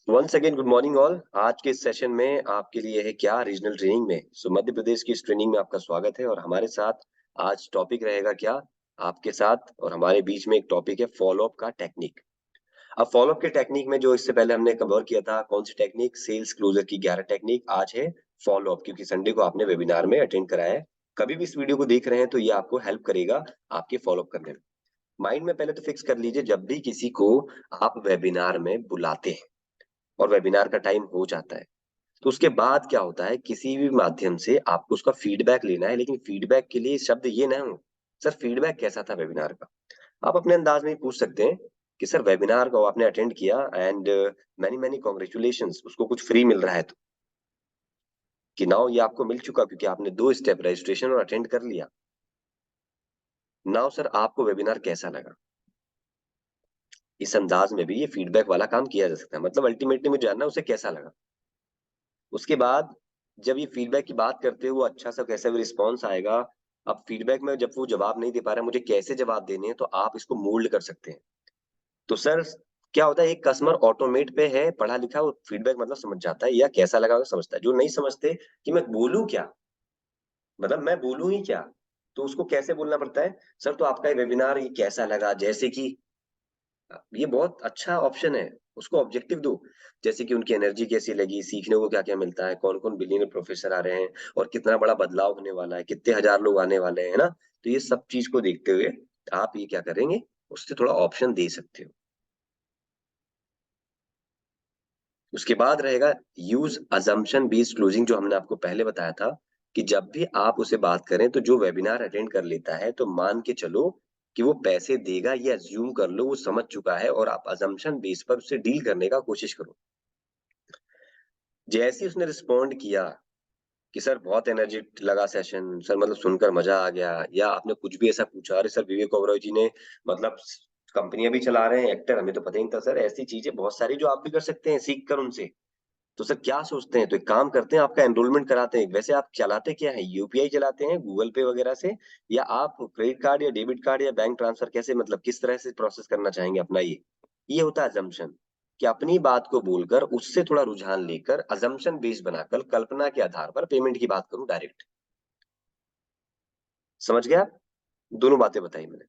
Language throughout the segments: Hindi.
Once again good morning all. आज के इस सेशन में आपके लिए है क्या रीजनल ट्रेनिंग में। मध्य प्रदेश की इस ट्रेनिंग में आपका स्वागत है और हमारे साथ आज टॉपिक रहेगा क्या, आपके साथ और हमारे बीच में एक टॉपिक है फॉलोअप का टेक्निक। अब फॉलोअप के टेक्निक में जो इससे पहले हमने कवर किया था कौन सी टेक्निक, सेल्स क्लोजर की 11 टेक्निक, आज है फॉलोअप, क्योंकि संडे को आपने वेबिनार में अटेंड कराया है। कभी भी इस वीडियो को देख रहे हैं तो ये आपको हेल्प करेगा आपके फॉलोअप करने में। माइंड में पहले तो फिक्स कर लीजिए, जब भी किसी को आप वेबिनार में बुलाते हैं और वेबिनार का टाइम हो जाता है तो उसके बाद क्या होता है, किसी भी माध्यम से आपको उसका फीडबैक लेना है। लेकिन फीडबैक के लिए शब्द ये ना हो सर फीडबैक कैसा था वेबिनार का। आप अपने अंदाज में ही पूछ सकते हैं कि सर वेबिनार को आपने अटेंड किया एंड मैनी मैनी कॉन्ग्रेचुलेशंस, उसको कुछ फ्री मिल रहा है तो कि नाउ ये आपको मिल चुका क्योंकि आपने 2 स्टेप रजिस्ट्रेशन और अटेंड कर लिया। नाउ सर आपको वेबिनार कैसा लगा, इस अंदाज में भी ये फीडबैक वाला काम किया जा सकता है। मतलब अल्टीमेटली मुझे जानना है उसे कैसा लगा। उसके बाद जब ये फीडबैक की बात करते हो वो अच्छा सा कैसा भी रिस्पॉन्स आएगा। अब फीडबैक में जब वो जवाब नहीं दे पा रहा है, मुझे कैसे जवाब देने हैं, तो आप इसको मोल्ड कर सकते हैं। तो सर क्या होता है, एक कस्टमर ऑटोमेट पे है, पढ़ा लिखा, वो फीडबैक मतलब समझ जाता है या कैसा लगा वो समझता है। जो नहीं समझते कि मैं बोलूं क्या, मतलब मैं बोलूं ही क्या, तो उसको कैसे बोलना पड़ता है, सर तो आपका ये वेबिनार ये कैसा लगा, जैसे कि ये बहुत अच्छा ऑप्शन है। उसको ऑब्जेक्टिव दो, जैसे कि उनकी एनर्जी कैसी लगी, सीखने को क्या क्या मिलता है, कौन कौन बिलियनर प्रोफेसर आ रहे हैं और कितना बड़ा बदलाव होने वाला है, कितने हजार लोग आने वाले हैं, है ना। तो ये सब चीज को देखते हुए आप ये क्या करेंगे, उससे थोड़ा ऑप्शन दे सकते हो। उसके बाद रहेगा यूज अजम्पशन बेस्ड क्लोजिंग, जो हमने आपको पहले बताया था कि जब भी आप उसे बात करें तो जो वेबिनार अटेंड कर लेता है तो मान के चलो कि वो पैसे देगा, ये अज्यूम कर लो वो समझ चुका है और आप अजम्पशन बेस पर उससे डील करने का कोशिश करो। जैसे ही उसने रिस्पॉन्ड किया कि सर बहुत एनर्जी लगा सेशन, सर मतलब सुनकर मजा आ गया, या आपने कुछ भी ऐसा पूछा, अरे सर विवेक ओबरॉय जी ने मतलब कंपनियां भी चला रहे हैं, एक्टर, हमें तो पता ही नहीं था सर, ऐसी चीजें बहुत सारी जो आप भी कर सकते हैं सीख कर उनसे। तो सर क्या सोचते हैं, तो एक काम करते हैं आपका एनरोलमेंट कराते हैं। वैसे आप चलाते क्या है, यूपीआई चलाते हैं गूगल पे वगैरह से, या आप क्रेडिट कार्ड या डेबिट कार्ड या बैंक ट्रांसफर, कैसे मतलब किस तरह से प्रोसेस करना चाहेंगे अपना। ये होता है अजम्पशन, कि अपनी बात को बोलकर उससे थोड़ा रुझान लेकर अजम्पशन बेस बनाकर कल्पना के आधार पर पेमेंट की बात करूं डायरेक्ट। समझ गया, दोनों बातें बताई मैंने।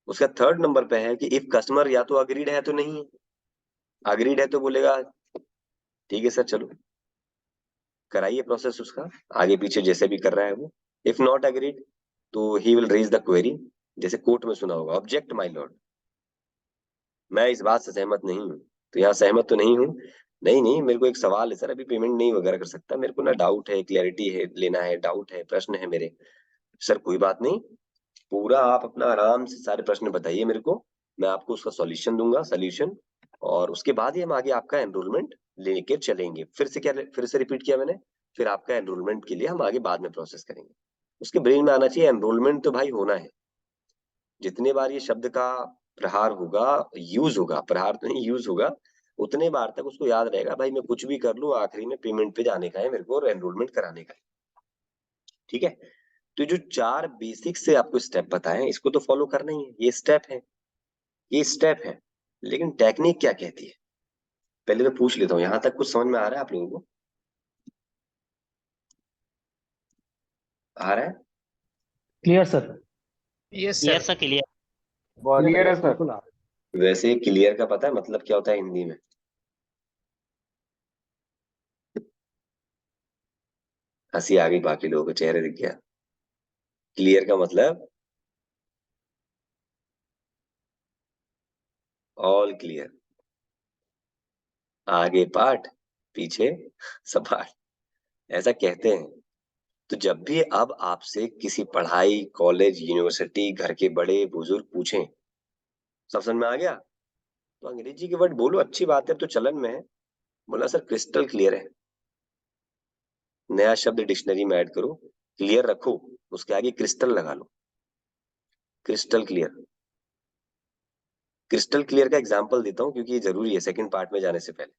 उसका थर्ड नंबर पे है कि इफ कस्टमर या तो अग्रीड है तो नहीं है। अग्रीड है तो बोलेगा ठीक है सर चलो कराइए प्रोसेस उसका, आगे पीछे जैसे भी कर रहा है वो। इफ नॉट एग्रीड तो he will raise the query, जैसे कोर्ट में सुना होगा, ऑब्जेक्ट माय लॉर्ड, मैं इस बात से सहमत नहीं हूँ। तो यहाँ सहमत तो नहीं हूँ, नहीं नहीं मेरे को एक सवाल है सर, अभी पेमेंट नहीं वगैरह कर सकता, मेरे को ना डाउट है, क्लैरिटी है लेना है, डाउट है, प्रश्न है मेरे। सर कोई बात नहीं, पूरा आप अपना आराम से सारे प्रश्न बताइए मेरे को, मैं आपको उसका सॉल्यूशन दूंगा, सॉल्यूशन। और उसके बाद ही हम आगे आपका एनरोलमेंट लेके चलेंगे। फिर से क्या, फिर से रिपीट किया मैंने, फिर आपका एनरोलमेंट के लिए हम आगे बाद में प्रोसेस करेंगे। उसके ब्रेन में आना चाहिए एनरोलमेंट तो भाई होना है। जितने बार ये शब्द का प्रहार होगा, यूज होगा, प्रहार तो नहीं यूज होगा, उतने बार तक उसको याद रहेगा भाई मैं कुछ भी कर लूं आखिरी में पेमेंट पे जाने का है मेरे को और एनरोलमेंट कराने का है। ठीक है, तो जो 4 बेसिक से आपको स्टेप बताए इसको तो फॉलो करना ही है, ये स्टेप है, ये स्टेप है। लेकिन टेक्निक क्या कहती है, पहले तो पूछ लेता हूँ, यहां तक कुछ समझ में आ रहा है आप लोगों को, आ रहा है। Clear sir. Yes yes sir. Sir clear. Clear है सर, बिल्कुल आ वैसे क्लियर का पता है मतलब क्या होता है हिंदी में, हंसी आ गई बाकी लोगों को, चेहरे दिख गया। क्लियर का मतलब ऑल क्लियर, आगे पाठ पीछे सपाट, ऐसा कहते हैं। तो जब भी अब आपसे किसी पढ़ाई, कॉलेज, यूनिवर्सिटी, घर के बड़े बुजुर्ग पूछें, सब समझ में आ गया, तो अंग्रेजी के वर्ड बोलो, अच्छी बात है, अब तो चलन में है। बोला सर क्रिस्टल क्लियर है, नया शब्द डिक्शनरी में ऐड करो, क्लियर रखो, उसके आगे क्रिस्टल लगा लो, क्रिस्टल क्लियर। क्रिस्टल क्लियर का एग्जांपल देता हूँ क्योंकि ये जरूरी है सेकंड पार्ट में जाने से पहले।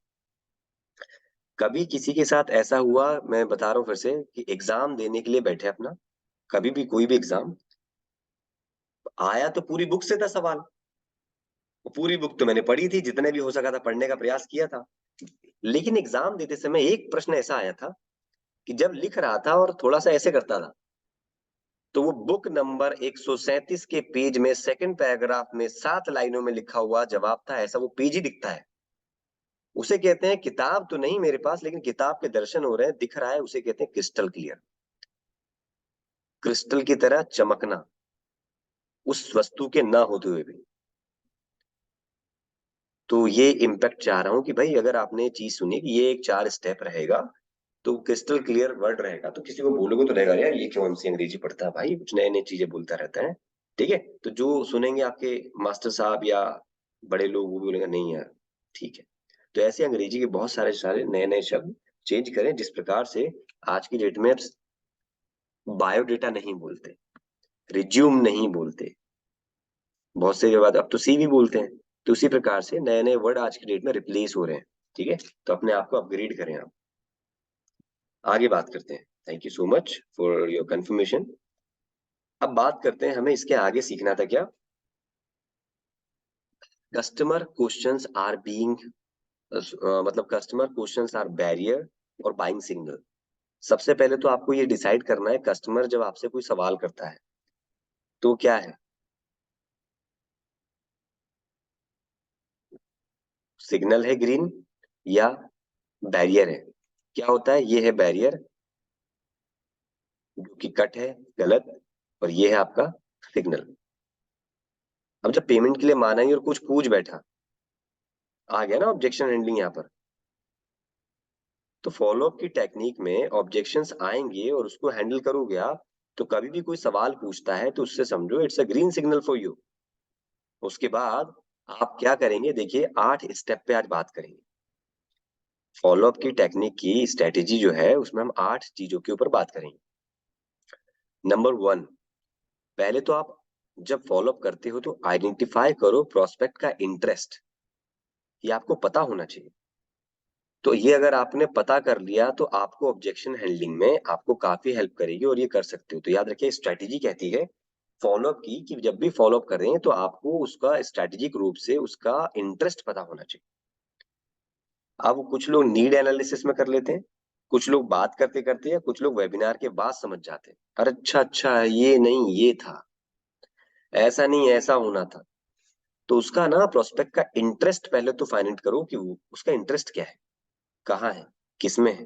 कभी किसी के साथ ऐसा हुआ, मैं बता रहा हूँ फिर से, कि एग्जाम देने के लिए बैठे अपना, कभी भी कोई भी एग्जाम आया तो पूरी बुक से था सवाल, वो पूरी बुक तो मैंने पढ़ी थी, जितने भी हो सका था पढ़ने का प्रयास किया था, लेकिन एग्जाम देते समय एक प्रश्न ऐसा आया था कि जब लिख रहा था और थोड़ा सा ऐसे करता था, तो वो बुक नंबर 137 के पेज में सेकंड पैराग्राफ में 7 लाइनों में लिखा हुआ जवाब था, ऐसा वो पेज ही दिखता है। उसे कहते हैं, किताब तो नहीं मेरे पास लेकिन किताब के दर्शन हो रहे हैं, दिख रहा है, उसे कहते हैं क्रिस्टल क्लियर। क्रिस्टल की तरह चमकना उस वस्तु के ना होते हुए भी। तो ये इम्पैक्ट चाह रहा हूं कि भाई अगर आपने ये चीज सुनी कि ये एक 4 स्टेप रहेगा, तो क्रिस्टल क्लियर वर्ड रहेगा, तो किसी को बोलोगे तो रहेगा यार ये क्यों हमसे अंग्रेजी पढ़ता है भाई, कुछ नए नए चीजें बोलता रहता है। ठीक है, तो जो सुनेंगे आपके मास्टर साहब या बड़े लोग वो भी बोलेंगे नहीं यार ठीक है। तो ऐसे अंग्रेजी के बहुत सारे सारे नए नए शब्द चेंज करें, जिस प्रकार से आज की डेट में बायोडेटा नहीं बोलते, रिज्यूम नहीं बोलते, बहुत से के बाद अब तो सीवी बोलते हैं। तो उसी प्रकार से नए नए वर्ड आज की डेट में रिप्लेस हो रहे हैं। ठीक है, तो अपने आप को अपग्रेड करें आप। आगे बात करते हैं। Thank you so much for your confirmation. अब बात करते हैं हमें इसके आगे सीखना था क्या। कस्टमर क्वेश्चंस आर बीइंग, मतलब कस्टमर क्वेश्चंस आर बैरियर और बाइंग सिग्नल। सबसे पहले तो आपको ये डिसाइड करना है, कस्टमर जब आपसे कोई सवाल करता है तो क्या है, सिग्नल है ग्रीन या बैरियर है। क्या होता है, ये है बैरियर जो कि कट है गलत, और ये है आपका सिग्नल। अब जब पेमेंट के लिए माना ही और कुछ पूछ बैठा, आ गया ना ऑब्जेक्शन हैंडलिंग यहाँ पर। तो फॉलोअप की टेक्निक में ऑब्जेक्शंस आएंगे और उसको हैंडल करोगे आप, तो कभी भी कोई सवाल पूछता है तो उससे समझो it's a green signal for you. उसके बाद आप क्या करेंगे, देखिए 8 स्टेप पे आज बात करेंगे। फॉलोअप की टेक्निक की स्ट्रेटेजी जो है उसमें हम 8 चीजों के ऊपर बात करेंगे। नंबर 1, पहले तो आप जब फॉलोअप करते हो तो आइडेंटिफाई करो प्रोस्पेक्ट का इंटरेस्ट। ये आपको पता होना चाहिए। तो ये अगर आपने पता कर लिया तो आपको ऑब्जेक्शन हैंडलिंग में आपको काफी हेल्प करेगी और ये कर सकते हो। तो याद रखिए स्ट्रेटेजी कहती है फॉलोअप की, कि जब भी फॉलोअप करें तो आपको उसका स्ट्रेटेजिक रूप से उसका इंटरेस्ट पता होना चाहिए। अब कुछ लोग नीड एनालिसिस में कर लेते हैं, कुछ लोग बात करते करते या कुछ लोग वेबिनार के बाद समझ जाते हैं, अरे अच्छा अच्छा ये नहीं ये था, ऐसा नहीं ऐसा होना था। तो उसका ना प्रोस्पेक्ट का इंटरेस्ट पहले तो फाइंड करो कि उसका इंटरेस्ट क्या है, कहाँ है, किसमें है।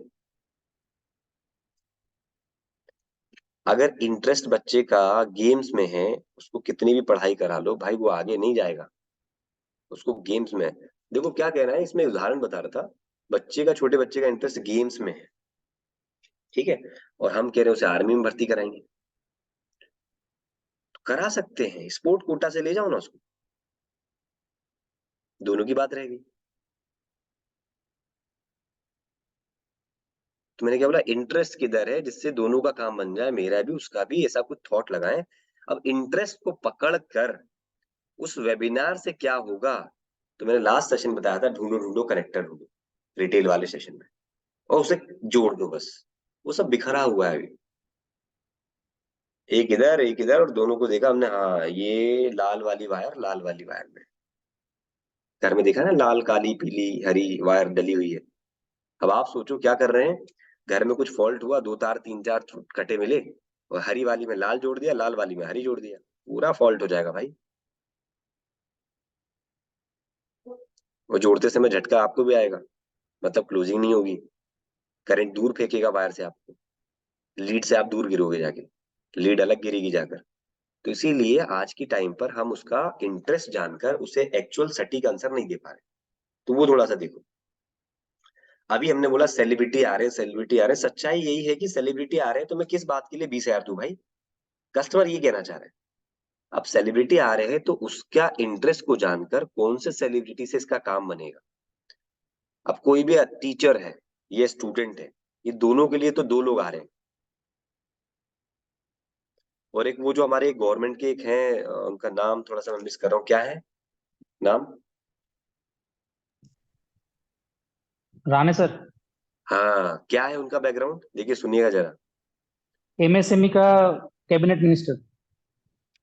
अगर इंटरेस्ट बच्चे का गेम्स में है, उसको कितनी भी पढ़ाई करा लो भाई वो आगे नहीं जाएगा, उसको गेम्स में है। देखो क्या कह रहा है, इसमें उदाहरण बता रहा था, बच्चे का, छोटे बच्चे का इंटरेस्ट गेम्स में है, ठीक है, और हम कह रहे हैं उसे आर्मी में भर्ती कराएंगे, तो करा सकते हैं, स्पोर्ट कोटा से ले जाओ ना उसको, दोनों की बात रहेगी। तो मैंने क्या बोला, इंटरेस्ट किधर है जिससे दोनों का काम बन जाए, मेरा भी उसका भी, ऐसा कुछ थॉट लगाएं। अब इंटरेस्ट को पकड़ कर उस वेबिनार से क्या होगा, तो मैंने लास्ट सेशन बताया था, ढूंढो ढूंढो कनेक्टर ढूंढो, रिटेल वाले सेशन में, और उसे जोड़ दो बस। वो सब बिखरा हुआ है अभी, एक इधर, और दोनों को देखा हमने, हाँ ये लाल वाली वायर, लाल वाली वायर में, घर में देखा ना लाल काली पीली हरी वायर डली हुई है। अब आप सोचो क्या कर रहे हैं, घर में कुछ फॉल्ट हुआ, दो तार तीन चार कटे मिले, और हरी वाली में लाल जोड़ दिया, लाल वाली में हरी जोड़ दिया, पूरा फॉल्ट हो जाएगा भाई। वो जोड़ते समय झटका आपको भी आएगा, मतलब क्लोजिंग नहीं होगी, करंट दूर फेंकेगा वायर से आपको, लीड से आप दूर गिरोगे जाके, लीड अलग गिरेगी जाकर। तो इसीलिए आज की टाइम पर हम उसका इंटरेस्ट जानकर उसे एक्चुअल सटीक आंसर नहीं दे पा रहे। तो वो थोड़ा सा देखो। अभी हमने बोला सेलिब्रिटी आ रहे हैं, सेलिब्रिटी आ रहे हैं, सच्चाई यही है कि सेलिब्रिटी आ रहे हैं, तो मैं किस बात के लिए 20,000 दूं भाई, कस्टमर ये कहना चाह रहे हैं। अब सेलिब्रिटी आ रहे हैं तो उसका इंटरेस्ट को जानकर कौन से सेलिब्रिटी से इसका काम बनेगा। अब कोई भी टीचर है, ये स्टूडेंट है, ये दोनों के लिए तो दो लोग आ रहे हैं। और एक वो जो हमारे गवर्नमेंट के एक हैं, उनका नाम थोड़ा सा मैं मिस कर रहा हूँ, क्या है नाम। राणे सर। हाँ क्या है उनका बैकग्राउंड, देखिए सुनिएगा जरा। एमएसएमई का कैबिनेट मिनिस्टर।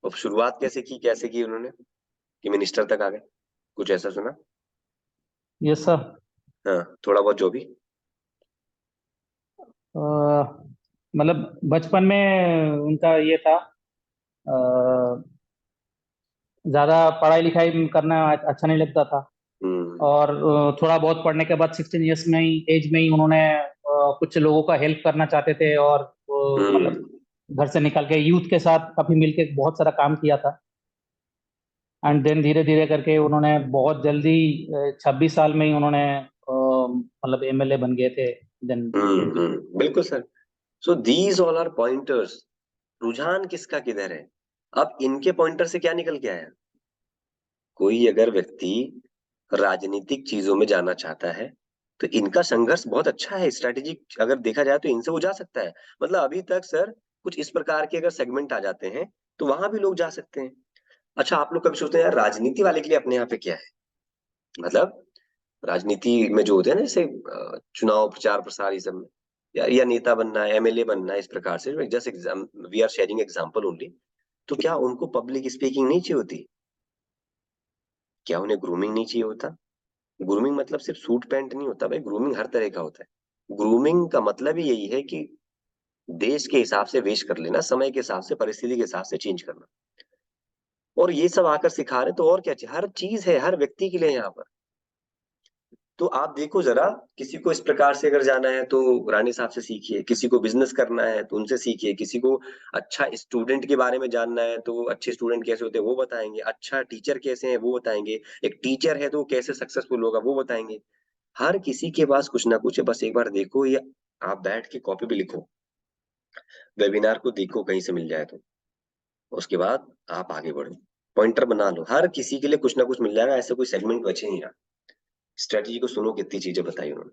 और शुरुआत कैसे की उन्होंने कि मिनिस्टर तक आ गए, कुछ ऐसा सुना। Yes sir. हाँ, थोड़ा बहुत जो भी। अ, मतलब बचपन में उनका ये था, ज्यादा पढ़ाई लिखाई करना अच्छा नहीं लगता था। हम्म। और थोड़ा बहुत पढ़ने के बाद 16 ईयर्स में ही एज में ही उन्होंने कुछ लोगों का हेल्प करना चाहते थे, और मतलब हम्म। घर से निकल के यूथ के साथ काफी मिलके बहुत सारा काम किया था। एंड देन धीरे धीरे करके उन्होंने बहुत जल्दी 26 साल में ही उन्होंने मतलब एमएलए बन गए थे। देन बिल्कुल sir. So these all are pointers. रुझान किसका किधर है? अब इनके पॉइंटर से क्या निकल के आया? कोई अगर व्यक्ति राजनीतिक चीजों में जाना चाहता है तो इनका संघर्ष बहुत अच्छा है, स्ट्रेटेजिक अगर देखा जाए तो इनसे वो जा सकता है। मतलब अभी तक सर कुछ इस प्रकार के अगर सेगमेंट आ जाते हैं तो वहां भी लोग जा सकते हैं। अच्छा, आप लोग कभी सोचते हैं यार राजनीति वाले के लिए अपने यहाँ पे क्या है? मतलब राजनीति में जो होते हैं ना, जैसे चुनाव प्रचार प्रसार ये सब में, या नेता बनना है, एमएलए बनना है, इस प्रकार से just exam, we are sharing example only. तो क्या उनको पब्लिक स्पीकिंग नहीं चाहिए होती? क्या उन्हें ग्रूमिंग नहीं चाहिए होता? ग्रूमिंग मतलब सिर्फ सूट पैंट नहीं होता भाई, ग्रूमिंग हर तरह का होता है। ग्रूमिंग का मतलब ही यही है कि देश के हिसाब से वेश कर लेना, समय के हिसाब से, परिस्थिति के हिसाब से चेंज करना। और ये सब आकर सिखा रहे तो और क्या चाहिए? हर चीज है हर व्यक्ति के लिए यहाँ पर। तो आप देखो जरा, किसी को इस प्रकार से अगर जाना है तो रानी साहब से सीखिए, किसी को बिजनेस करना है तो उनसे सीखिए, किसी को अच्छा स्टूडेंट के बारे में जानना है तो अच्छे स्टूडेंट कैसे होते हैं वो बताएंगे, अच्छा टीचर कैसे हैं वो बताएंगे, एक टीचर है तो वो कैसे सक्सेसफुल होगा वो बताएंगे। हर किसी के पास कुछ ना कुछ है, बस एक बार देखो, ये आप बैठ के कॉपी पे लिखो, वेबिनार को देखो कहीं से मिल जाए तो, उसके बाद आप आगे बढ़ो, पॉइंटर बना लो, हर किसी के लिए कुछ ना कुछ मिल जाएगा, ऐसे कोई सेगमेंट बचे नहीं रहा। स्ट्रेटेजी को सुनो, कितनी चीजें बताई उन्होंने।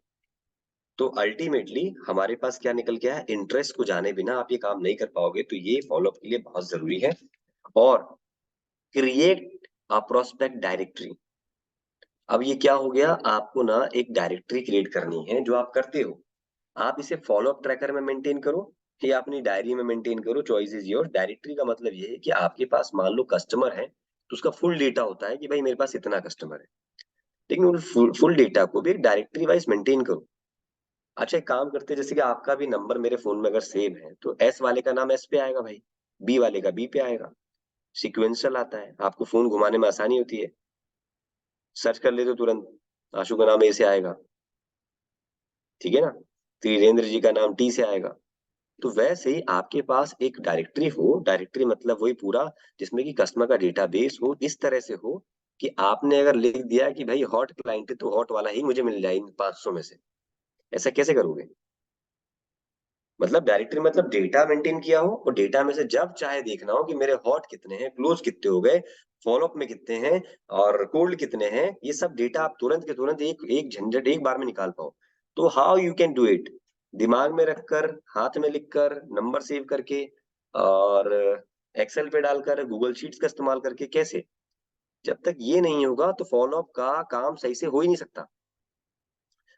तो अल्टीमेटली हमारे पास क्या निकल के आया? इंटरेस्ट को जाने बिना आप ये काम नहीं कर पाओगे, तो ये फॉलोअप के लिए बहुत जरूरी है। और क्रिएट अ प्रोस्पेक्ट डायरेक्टरी। अब ये क्या हो गया? आपको ना एक डायरेक्टरी क्रिएट करनी है जो आप करते हो, आप इसे फॉलोअप ट्रैकर में मेंटेन करो या अपनी डायरी में मेंटेन करो, चॉइस इज योर। डायरेक्टरी का मतलब ये है कि आपके पास मान लो कस्टमर है तो उसका फुल डेटा होता है कि भाई मेरे पास इतना कस्टमर है, लेकिन उन फुल डेटा को भी एक डायरेक्टरी वाइज मेंटेन करो। अच्छा, एक काम करते हैं, जैसे कि आपका भी नंबर मेरे फोन में अगर सेव है तो एस वाले का नाम एस पे आएगा भाई, बी वाले का बी पे आएगा, सिक्वेंशियल आता है, आपको फोन घुमाने में आसानी होती है। सर्च कर ले तो तुरंत आशु का नाम ए से आएगा, ठीक है ना, त्रिरेंद्र जी का नाम टी से आएगा। तो वैसे ही आपके पास एक डायरेक्टरी हो, डायरेक्टरी मतलब वही पूरा जिसमें कि कस्टमर का डेटाबेस हो, इस तरह से हो कि आपने अगर लिख दिया कि भाई हॉट क्लाइंट है तो हॉट वाला ही मुझे मिल जाए इन 500 में से। ऐसा कैसे करोगे? मतलब डायरेक्टरी मतलब डेटा मेंटेन किया हो और डेटा में से जब चाहे देखना हो कि मेरे हॉट कितने हैं, क्लोज कितने हो गए, फॉलोअप में कितने हैं और कोल्ड कितने हैं, ये सब डेटा आप तुरंत के तुरंत एक एक झंझट एक बार में निकाल पाओ। तो how you can do it? दिमाग में रखकर, हाथ में लिखकर, नंबर सेव करके, और एक्सेल पे डालकर, गूगल शीट्स का इस्तेमाल करके, कैसे? जब तक ये नहीं होगा तो फॉलोअप का काम सही से हो ही नहीं सकता।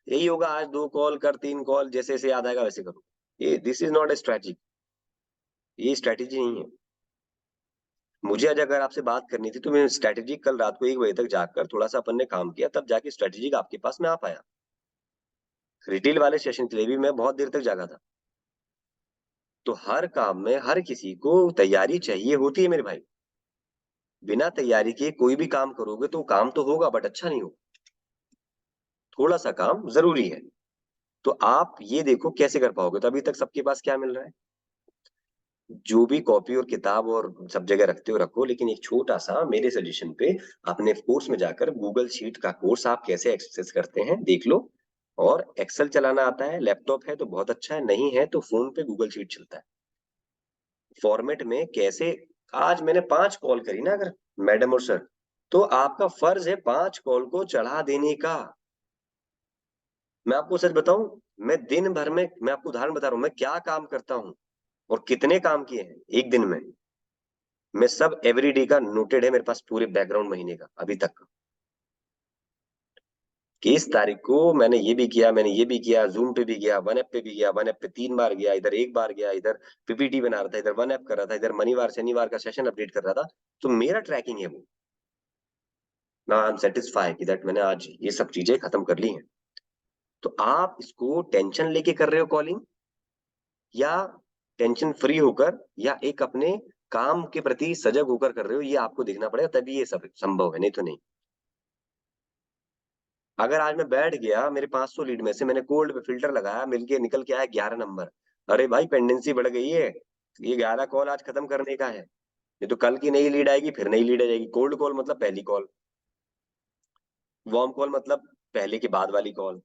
यही होगा, आज 2 कॉल कर, 3 कॉल, जैसे जैसे याद आएगा वैसे करो। ये this is not a strategy, ये स्ट्रैटेजी नहीं है। मुझे आज अगर आपसे बात करनी थी तो मैं स्ट्रैटेजी कल रात को 1 बजे तक जाकर थोड़ा सा अपन ने काम किया, तब जाके स्ट्रैटेजी आपके पास में आ पाया। रिटेल वाले सेशन के लिए भी मैं बहुत देर तक जागा था। तो हर काम में हर किसी को तैयारी चाहिए होती है मेरे भाई। बिना तैयारी के कोई भी काम करोगे तो काम तो होगा बट अच्छा नहीं होगा। थोड़ा सा काम जरूरी है। तो आप ये देखो कैसे कर पाओगे। तो अभी तक सबके पास क्या मिल रहा है? जो भी कॉपी और किताब और सब जगह रखते हो रखो, लेकिन एक छोटा सा मेरे सजेशन पे अपने कोर्स में जाकर गूगल शीट का कोर्स आप कैसे एक्सेस करते हैं देख लो। और एक्सेल चलाना आता है, लैपटॉप है तो बहुत अच्छा है, नहीं है तो फोन पे गूगल शीट चलता है। फॉर्मेट में कैसे? आज मैंने 5 कॉल करी ना अगर मैडम और सर, तो आपका फर्ज है 5 कॉल को चढ़ा देने का। मैं आपको सच बताऊं, मैं दिन भर में, मैं आपको उदाहरण बता रहा हूं मैं क्या काम करता हूं और कितने काम किए हैं एक दिन में। मैं सब एवरीडे का नोटेड है मेरे पास, पूरे बैकग्राउंड महीने का अभी तक का, कि इस तारीख को मैंने ये भी किया, मैंने ये भी किया, जूम पे भी गया, वन ऐप पे भी गया, वन ऐप पे 3 बार गया, इधर 1 बार गया, इधर पीपीटी बना रहा था, इधर वन ऐप कर रहा था, इधर शनिवार शनिवार का सेशन अपडेट कर रहा था। तो मेरा ट्रैकिंग है वो। ना आई एम सेटिस्फाई कि दैट मैंने आज ये सब चीजें खत्म कर ली हैं। तो आप इसको टेंशन लेके कर रहे हो कॉलिंग, या टेंशन फ्री होकर, या एक अपने काम के प्रति सजग होकर कर रहे हो, ये आपको देखना पड़ेगा, तभी ये सब संभव है, नहीं तो नहीं। अगर आज मैं बैठ गया, मेरे 500 लीड में से मैंने कोल्ड पे फिल्टर लगाया, मिलके निकल के आया 11 नंबर, अरे भाई पेंडेंसी बढ़ गई है, ये 11 कॉल आज खत्म करने का है, नहीं तो कल की नई लीड आएगी, फिर नई लीड आ जाएगी। कोल्ड कॉल मतलब पहली कॉल, वार्म कॉल मतलब पहले के बाद वाली कॉल,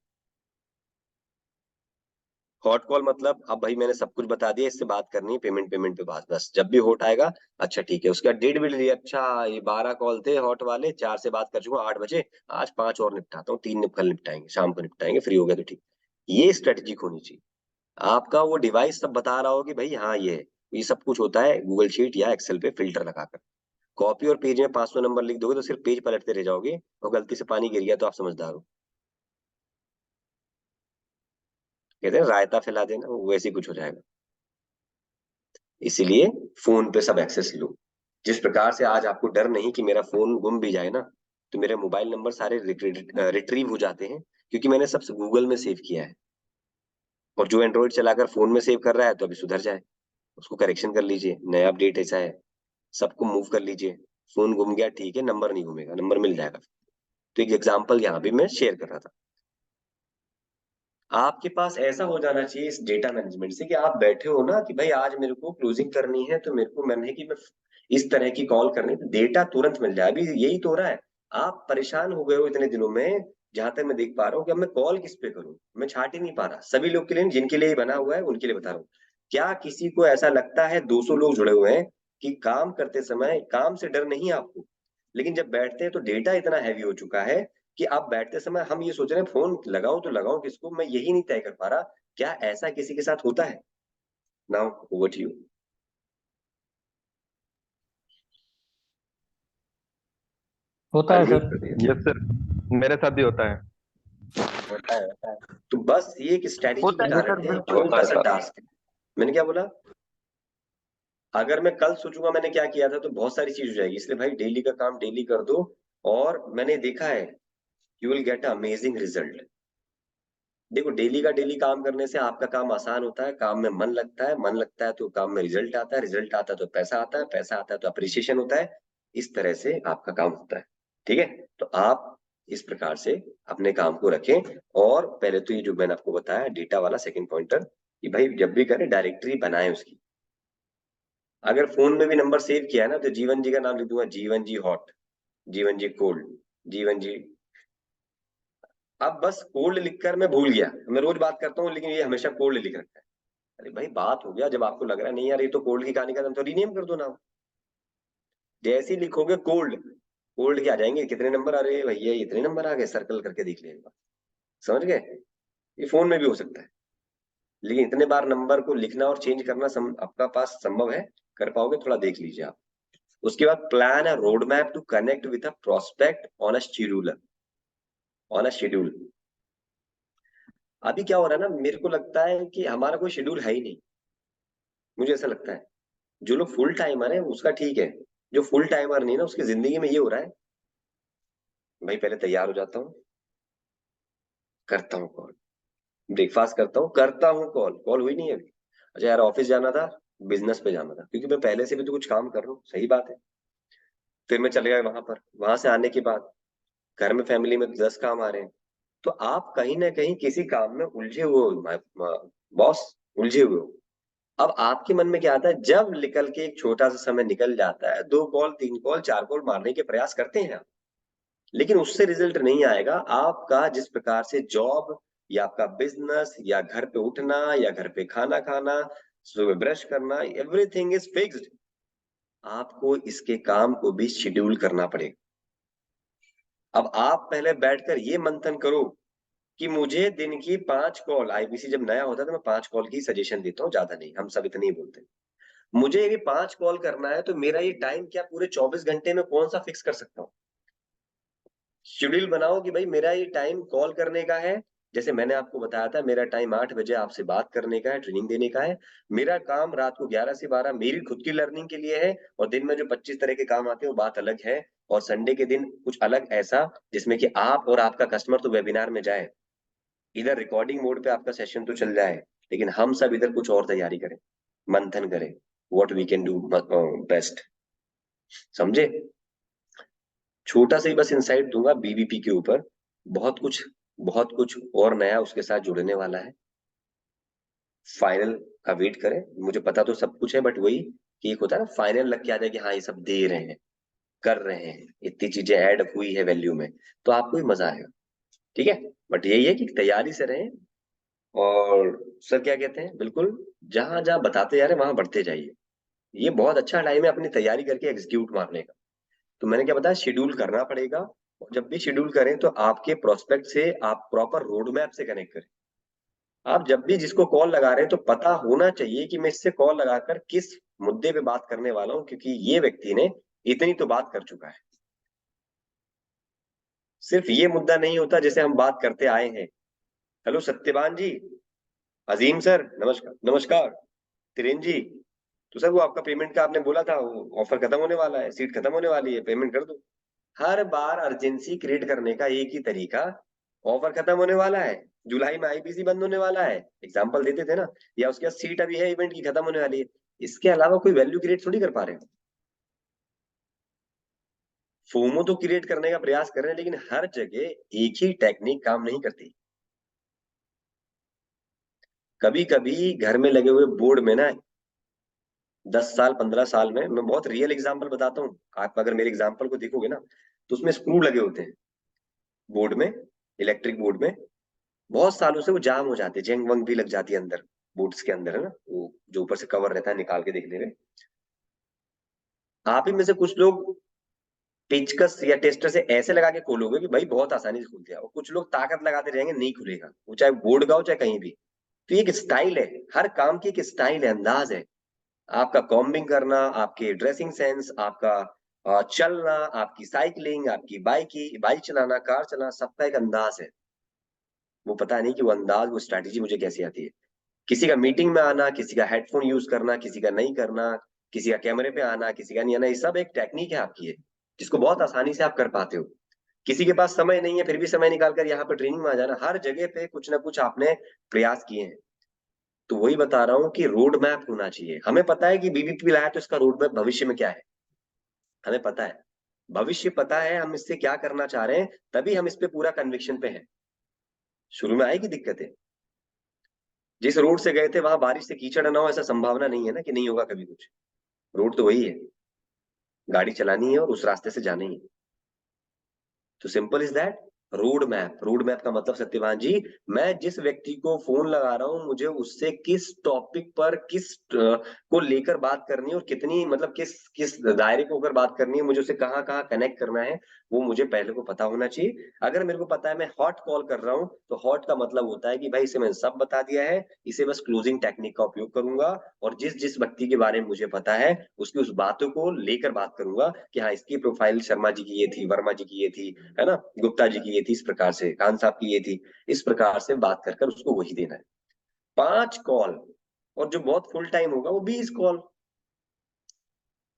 हॉट कॉल मतलब अब भाई मैंने सब कुछ बता दिया, इससे बात करनी है, पेमेंट पेमेंट पे बात, बस जब भी हॉट आएगा अच्छा ठीक है। उसके बाद डेट भी ले लिया, अच्छा ये 12 कॉल थे हॉट वाले, 4 से बात कर चुका 8 बजे, आज 5 और निपटाता हूँ, 3 कल निपटाएंगे, शाम को निपटाएंगे, फ्री हो गया तो ठीक। ये स्ट्रेटेजी होनी चाहिए। आपका वो डिवाइस सब बता रहा हो कि भाई हाँ ये है। ये सब कुछ होता है गूगल शीट या एक्सेल पे फिल्टर लगाकर। कॉपी और पेज में 500 नंबर लिख दोगे तो सिर्फ पेज पलटते रह जाओगे, और गलती से पानी गिर गया तो आप समझदार हो। कहते हैं रायता फैला देना, वो वैसे ही कुछ हो जाएगा। इसीलिए फोन पे सब एक्सेस लो। जिस प्रकार से आज आपको डर नहीं कि मेरा फोन गुम भी जाए ना, तो मेरे मोबाइल नंबर सारे रिट्रीव हो जाते हैं, क्योंकि मैंने सब गूगल में सेव किया है। और जो एंड्रॉइड चलाकर फोन में सेव कर रहा है तो अभी सुधर जाए, उसको करेक्शन कर लीजिए, नया अपडेट ऐसा है, सबको मूव कर लीजिए। फोन गुम गया ठीक है, नंबर नहीं घूमेगा, नंबर मिल जाएगा। तो एक एग्जांपल यहाँ भी मैं शेयर कर रहा था। आपके पास ऐसा हो जाना चाहिए इस डेटा मैनेजमेंट से कि आप बैठे हो ना कि भाई आज मेरे को क्लोजिंग करनी है, तो मेरे को मन है कि मैं इस तरह की कॉल करनी है, तो डेटा तुरंत मिल जाए। अभी यही तो हो रहा है, आप परेशान हो गए हो इतने दिनों में, जहां तक मैं देख पा रहा हूँ कि अब मैं कॉल किस पे करूं, मैं छाट ही नहीं पा रहा। सभी लोग के लिए नहीं, जिनके लिए ये बना हुआ है उनके लिए बता रहा हूँ। क्या किसी को ऐसा लगता है 200 लोग जुड़े हुए हैं कि काम करते समय काम से डर नहीं है आपको, लेकिन जब बैठते हैं तो डेटा इतना हैवी हो चुका है कि आप बैठते समय हम ये सोच रहे हैं फोन लगाऊं तो लगाऊं किसको, मैं यही नहीं तय कर पा रहा। क्या ऐसा किसी के साथ होता है? Now over to you. होता है अनम्यूट सर। कर दिया। यस सर, मेरे साथ भी होता है। होता है। तो बस ये एक स्ट्रेटेजी होता बता है रहे सर, थे, बिल्कुल छोटा होता सा है। टास्क है। मैंने क्या बोला, अगर मैं कल सोचूंगा मैंने क्या किया था तो बहुत सारी चीज हो जाएगी, इसलिए भाई डेली का काम डेली कर दो। और मैंने देखा है, you will get amazing result. देखो डेली का डेली काम करने से आपका काम आसान होता है, काम में मन लगता है, मन लगता है तो काम में रिजल्ट आता है, रिजल्ट आता है तो पैसा आता है, पैसा आता है तो अप्रिसिएशन होता है। इस तरह से आपका काम होता है। ठीक है, तो आप इस प्रकार से अपने काम को रखें। और पहले तो ये जो मैंने आपको बताया डेटा वाला सेकंड पॉइंटर, कि भाई जब भी करें डायरेक्टरी बनाए उसकी। अगर फोन में भी नंबर सेव किया है ना, तो जीवन जी का नाम लिख दूंगा, जीवन जी हॉट, जीवन जी कोल्ड, जीवन जी। अब बस कोल्ड लिखकर मैं भूल गया, मैं रोज बात करता हूँ लेकिन ये हमेशा कोल्ड लिख रखा है। अरे भाई बात हो गया, जब आपको लग रहा है नहीं यार ये तो कोल्ड की कहानी का नाम, तो रीनेम कर दो नाम। जैसे ही लिखोगे कोल्ड, कोल्ड के आ जाएंगे कितने नंबर, अरे भैया इतने नंबर आ गए, सर्कल करके देख लेगा। समझ गए? ये फोन में भी हो सकता है, लेकिन इतने बार नंबर को लिखना और चेंज करना आपका पास संभव है, कर पाओगे, थोड़ा देख लीजिए आप। उसके बाद plan a road map to connect with a prospect on a scheduler, on a schedule. अभी क्या हो रहा है ना, मेरे को लगता है कि हमारा कोई शेड्यूल है ही नहीं। मुझे ऐसा लगता है जो लोग फुल टाइमर है उसका ठीक है, जो फुल टाइमर नहीं ना उसकी जिंदगी में ये हो रहा है, भाई पहले तैयार हो जाता हूँ, करता हूँ कॉल, ब्रेकफास्ट करता हूँ कॉल, कॉल हुई नहीं है अभी, अच्छा यार ऑफिस जाना था, बिजनेस पे जाना था, क्योंकि मैं पहले से भी तो कुछ काम कर रहा हूँ, सही बात है। फिर मैं चले गया वहां पर, वहां से आने के बाद घर में फैमिली में 10 काम आ रहे हैं, तो आप कहीं ना कहीं किसी काम में उलझे हुए हो, बॉस, उलझे हुए हो। अब आपके मन में क्या आता है, जब निकल के एक छोटा सा समय निकल जाता है, 2 कॉल 3 कॉल 4 कॉल मारने के प्रयास करते हैं आप, लेकिन उससे रिजल्ट नहीं आएगा। आपका जिस प्रकार से जॉब या आपका बिजनेस या घर पे उठना या घर पे खाना खाना, सुबह ब्रश करना, एवरीथिंग इज फिक्स्ड। आपको इसके काम को भी शेड्यूल करना पड़ेगा। अब आप पहले बैठकर ये मंथन करो कि मुझे दिन की 5 कॉल, आईबीसी जब नया होता है तो मैं 5 कॉल की सजेशन देता हूँ, ज्यादा नहीं, हम सब इतने ही बोलते हैं। मुझे ये 5 कॉल करना है तो मेरा ये टाइम क्या पूरे 24 घंटे में कौन सा फिक्स कर सकता हूँ? शेड्यूल बनाओ कि भाई मेरा ये टाइम कॉल करने का है। जैसे मैंने आपको बताया था, मेरा टाइम 8 बजे आपसे बात करने का है, ट्रेनिंग देने का है। मेरा काम रात को 11 से 12 मेरी खुद की लर्निंग के लिए है, और दिन में जो 25 तरह के काम आते हैं वो बात अलग है। और संडे के दिन कुछ अलग ऐसा जिसमें कि आप और आपका कस्टमर तो वेबिनार में जाए। इधर रिकॉर्डिंग मोड पे आपका सेशन तो चल जाए, लेकिन हम सब इधर कुछ और तैयारी करें, मंथन करें, what we can do best. समझे? छोटा सा ही बस इंसाइट दूंगा बीबीपी के ऊपर, बहुत कुछ बहुत कुछ और नया उसके साथ जुड़ने वाला है। फाइनल का वेट करें, मुझे पता तो सब कुछ है, बट वही कि एक होता है ना फाइनल लग के आ जाए कि हाँ ये सब दे रहे हैं, कर रहे हैं, इतनी चीजें ऐड हुई है वैल्यू में, तो आपको भी मजा आएगा। ठीक है, बट यही है कि तैयारी से रहें, और सर क्या कहते हैं, बिल्कुल जहां जहां बताते जा रहे हैं वहां बढ़ते जाइए। ये बहुत अच्छा टाइम है अपनी तैयारी करके एग्जीक्यूट मारने का। तो मैंने क्या बताया, शेड्यूल करना पड़ेगा, और जब भी शेड्यूल करें तो आपके प्रोस्पेक्ट से आप प्रॉपर रोड मैप से कनेक्ट करें। आप जब भी जिसको कॉल लगा रहे हैं तो पता होना चाहिए कि मैं इससे कॉल लगाकर किस मुद्दे पे बात करने वाला हूं, क्योंकि ये व्यक्ति ने इतनी तो बात कर चुका है। सिर्फ ये मुद्दा नहीं होता जैसे हम बात करते आए हैं। हेलो सत्यवान जी, अजीम सर, नमस्कार नमस्कार, त्रिन जी। तो सर वो आपका पेमेंट का आपने बोला था, वो ऑफर खत्म होने वाला है, सीट खत्म होने वाली है, पेमेंट कर दो। हर बार अर्जेंसी क्रिएट करने का एक ही तरीका, ऑफर खत्म होने वाला है, जुलाई में आईपीसी बंद होने वाला है, एग्जांपल देते थे ना, या उसके बाद सीट अभी है इवेंट की खत्म होने वाली है। इसके अलावा कोई वैल्यू क्रिएट थोड़ी कर पा रहे हो। फोमो तो क्रिएट करने का प्रयास कर रहे हैं, लेकिन हर जगह एक ही टेक्निक काम नहीं करती। कभी कभी घर में लगे हुए बोर्ड में ना, 10 साल 15 साल में, मैं बहुत रियल एग्जांपल बताता हूँ, आप अगर मेरे एग्जांपल को देखोगे ना, तो उसमें स्क्रू लगे होते हैं बोर्ड में, इलेक्ट्रिक बोर्ड में, बहुत सालों से वो जाम हो जाते हैं, जंग वंग भी लग जाती है अंदर, बोर्ड्स के अंदर है ना, वो जो ऊपर से कवर रहता है निकाल के देखने में। आप ही में से कुछ लोग पेचकस या टेस्टर से ऐसे लगा के खोलोगे कि भाई बहुत आसानी से खुल गया, और कुछ लोग ताकत लगाते रहेंगे नहीं खुलेगा, वो चाहे बोर्ड का हो चाहे कहीं भी। तो ये एक स्टाइल है, हर काम की एक स्टाइल है, अंदाज है। आपका कॉम्बिंग करना, आपके ड्रेसिंग सेंस, आपका चलना, आपकी साइकिलिंग, आपकी बाइक चलाना, कार चलाना, सबका एक अंदाज है। वो पता नहीं कि वो अंदाज, वो स्ट्रैटेजी मुझे कैसे आती है। किसी का मीटिंग में आना, किसी का हेडफोन यूज करना, किसी का नहीं करना, किसी का कैमरे पे आना, किसी का नहीं आना, ये सब एक टेक्निक है आपकी है, जिसको बहुत आसानी से आप कर पाते हो। किसी के पास समय नहीं है फिर भी समय निकालकर यहाँ पर ट्रेनिंग में आ जाना, हर जगह पे कुछ ना कुछ आपने प्रयास किए हैं। तो वही बता रहा हूँ कि रोड मैप होना चाहिए। हमें पता है कि बीबीपी लाया तो इसका रोड मैप भविष्य में क्या है, हमें पता है, भविष्य पता है हम इससे क्या करना चाह रहे हैं, तभी हम इस पे पूरा कन्विक्शन पे हैं। शुरू में आएगी दिक्कतें, जिस रोड से गए थे वहां बारिश से कीचड़ ना हो, ऐसा संभावना नहीं है ना कि नहीं होगा कभी कुछ। रोड तो वही है, गाड़ी चलानी है और उस रास्ते से जाना ही है। तो simple is that. Road map, road map का मतलब सत्यवान जी, मैं जिस व्यक्ति को फोन लगा रहा हूं मुझे उससे किस टॉपिक पर, किस को लेकर बात करनी है, और कितनी मतलब किस किस दायरे को होकर बात करनी है, मुझे उसे कहाँ कहाँ कनेक्ट करना है, वो मुझे पहले को पता होना चाहिए। अगर मेरे को पता है मैं हॉट कॉल कर रहा हूँ, तो हॉट का मतलब होता है कि भाई इसे मैंने सब बता दिया है, इसे बस क्लोजिंग टेक्निक का उपयोग करूंगा, और जिस जिस व्यक्ति के बारे में मुझे पता है उसकी उस बातों को लेकर बात करूंगा कि हाँ इसकी प्रोफाइल शर्मा जी की ये थी, वर्मा जी की ये थी, है ना, गुप्ता जी की ये थी, इस प्रकार से खान साहब की ये थी, इस प्रकार से बात कर कर उसको वही देना है। 5 कॉल, और जो बहुत फुल टाइम होगा वो 20 कॉल।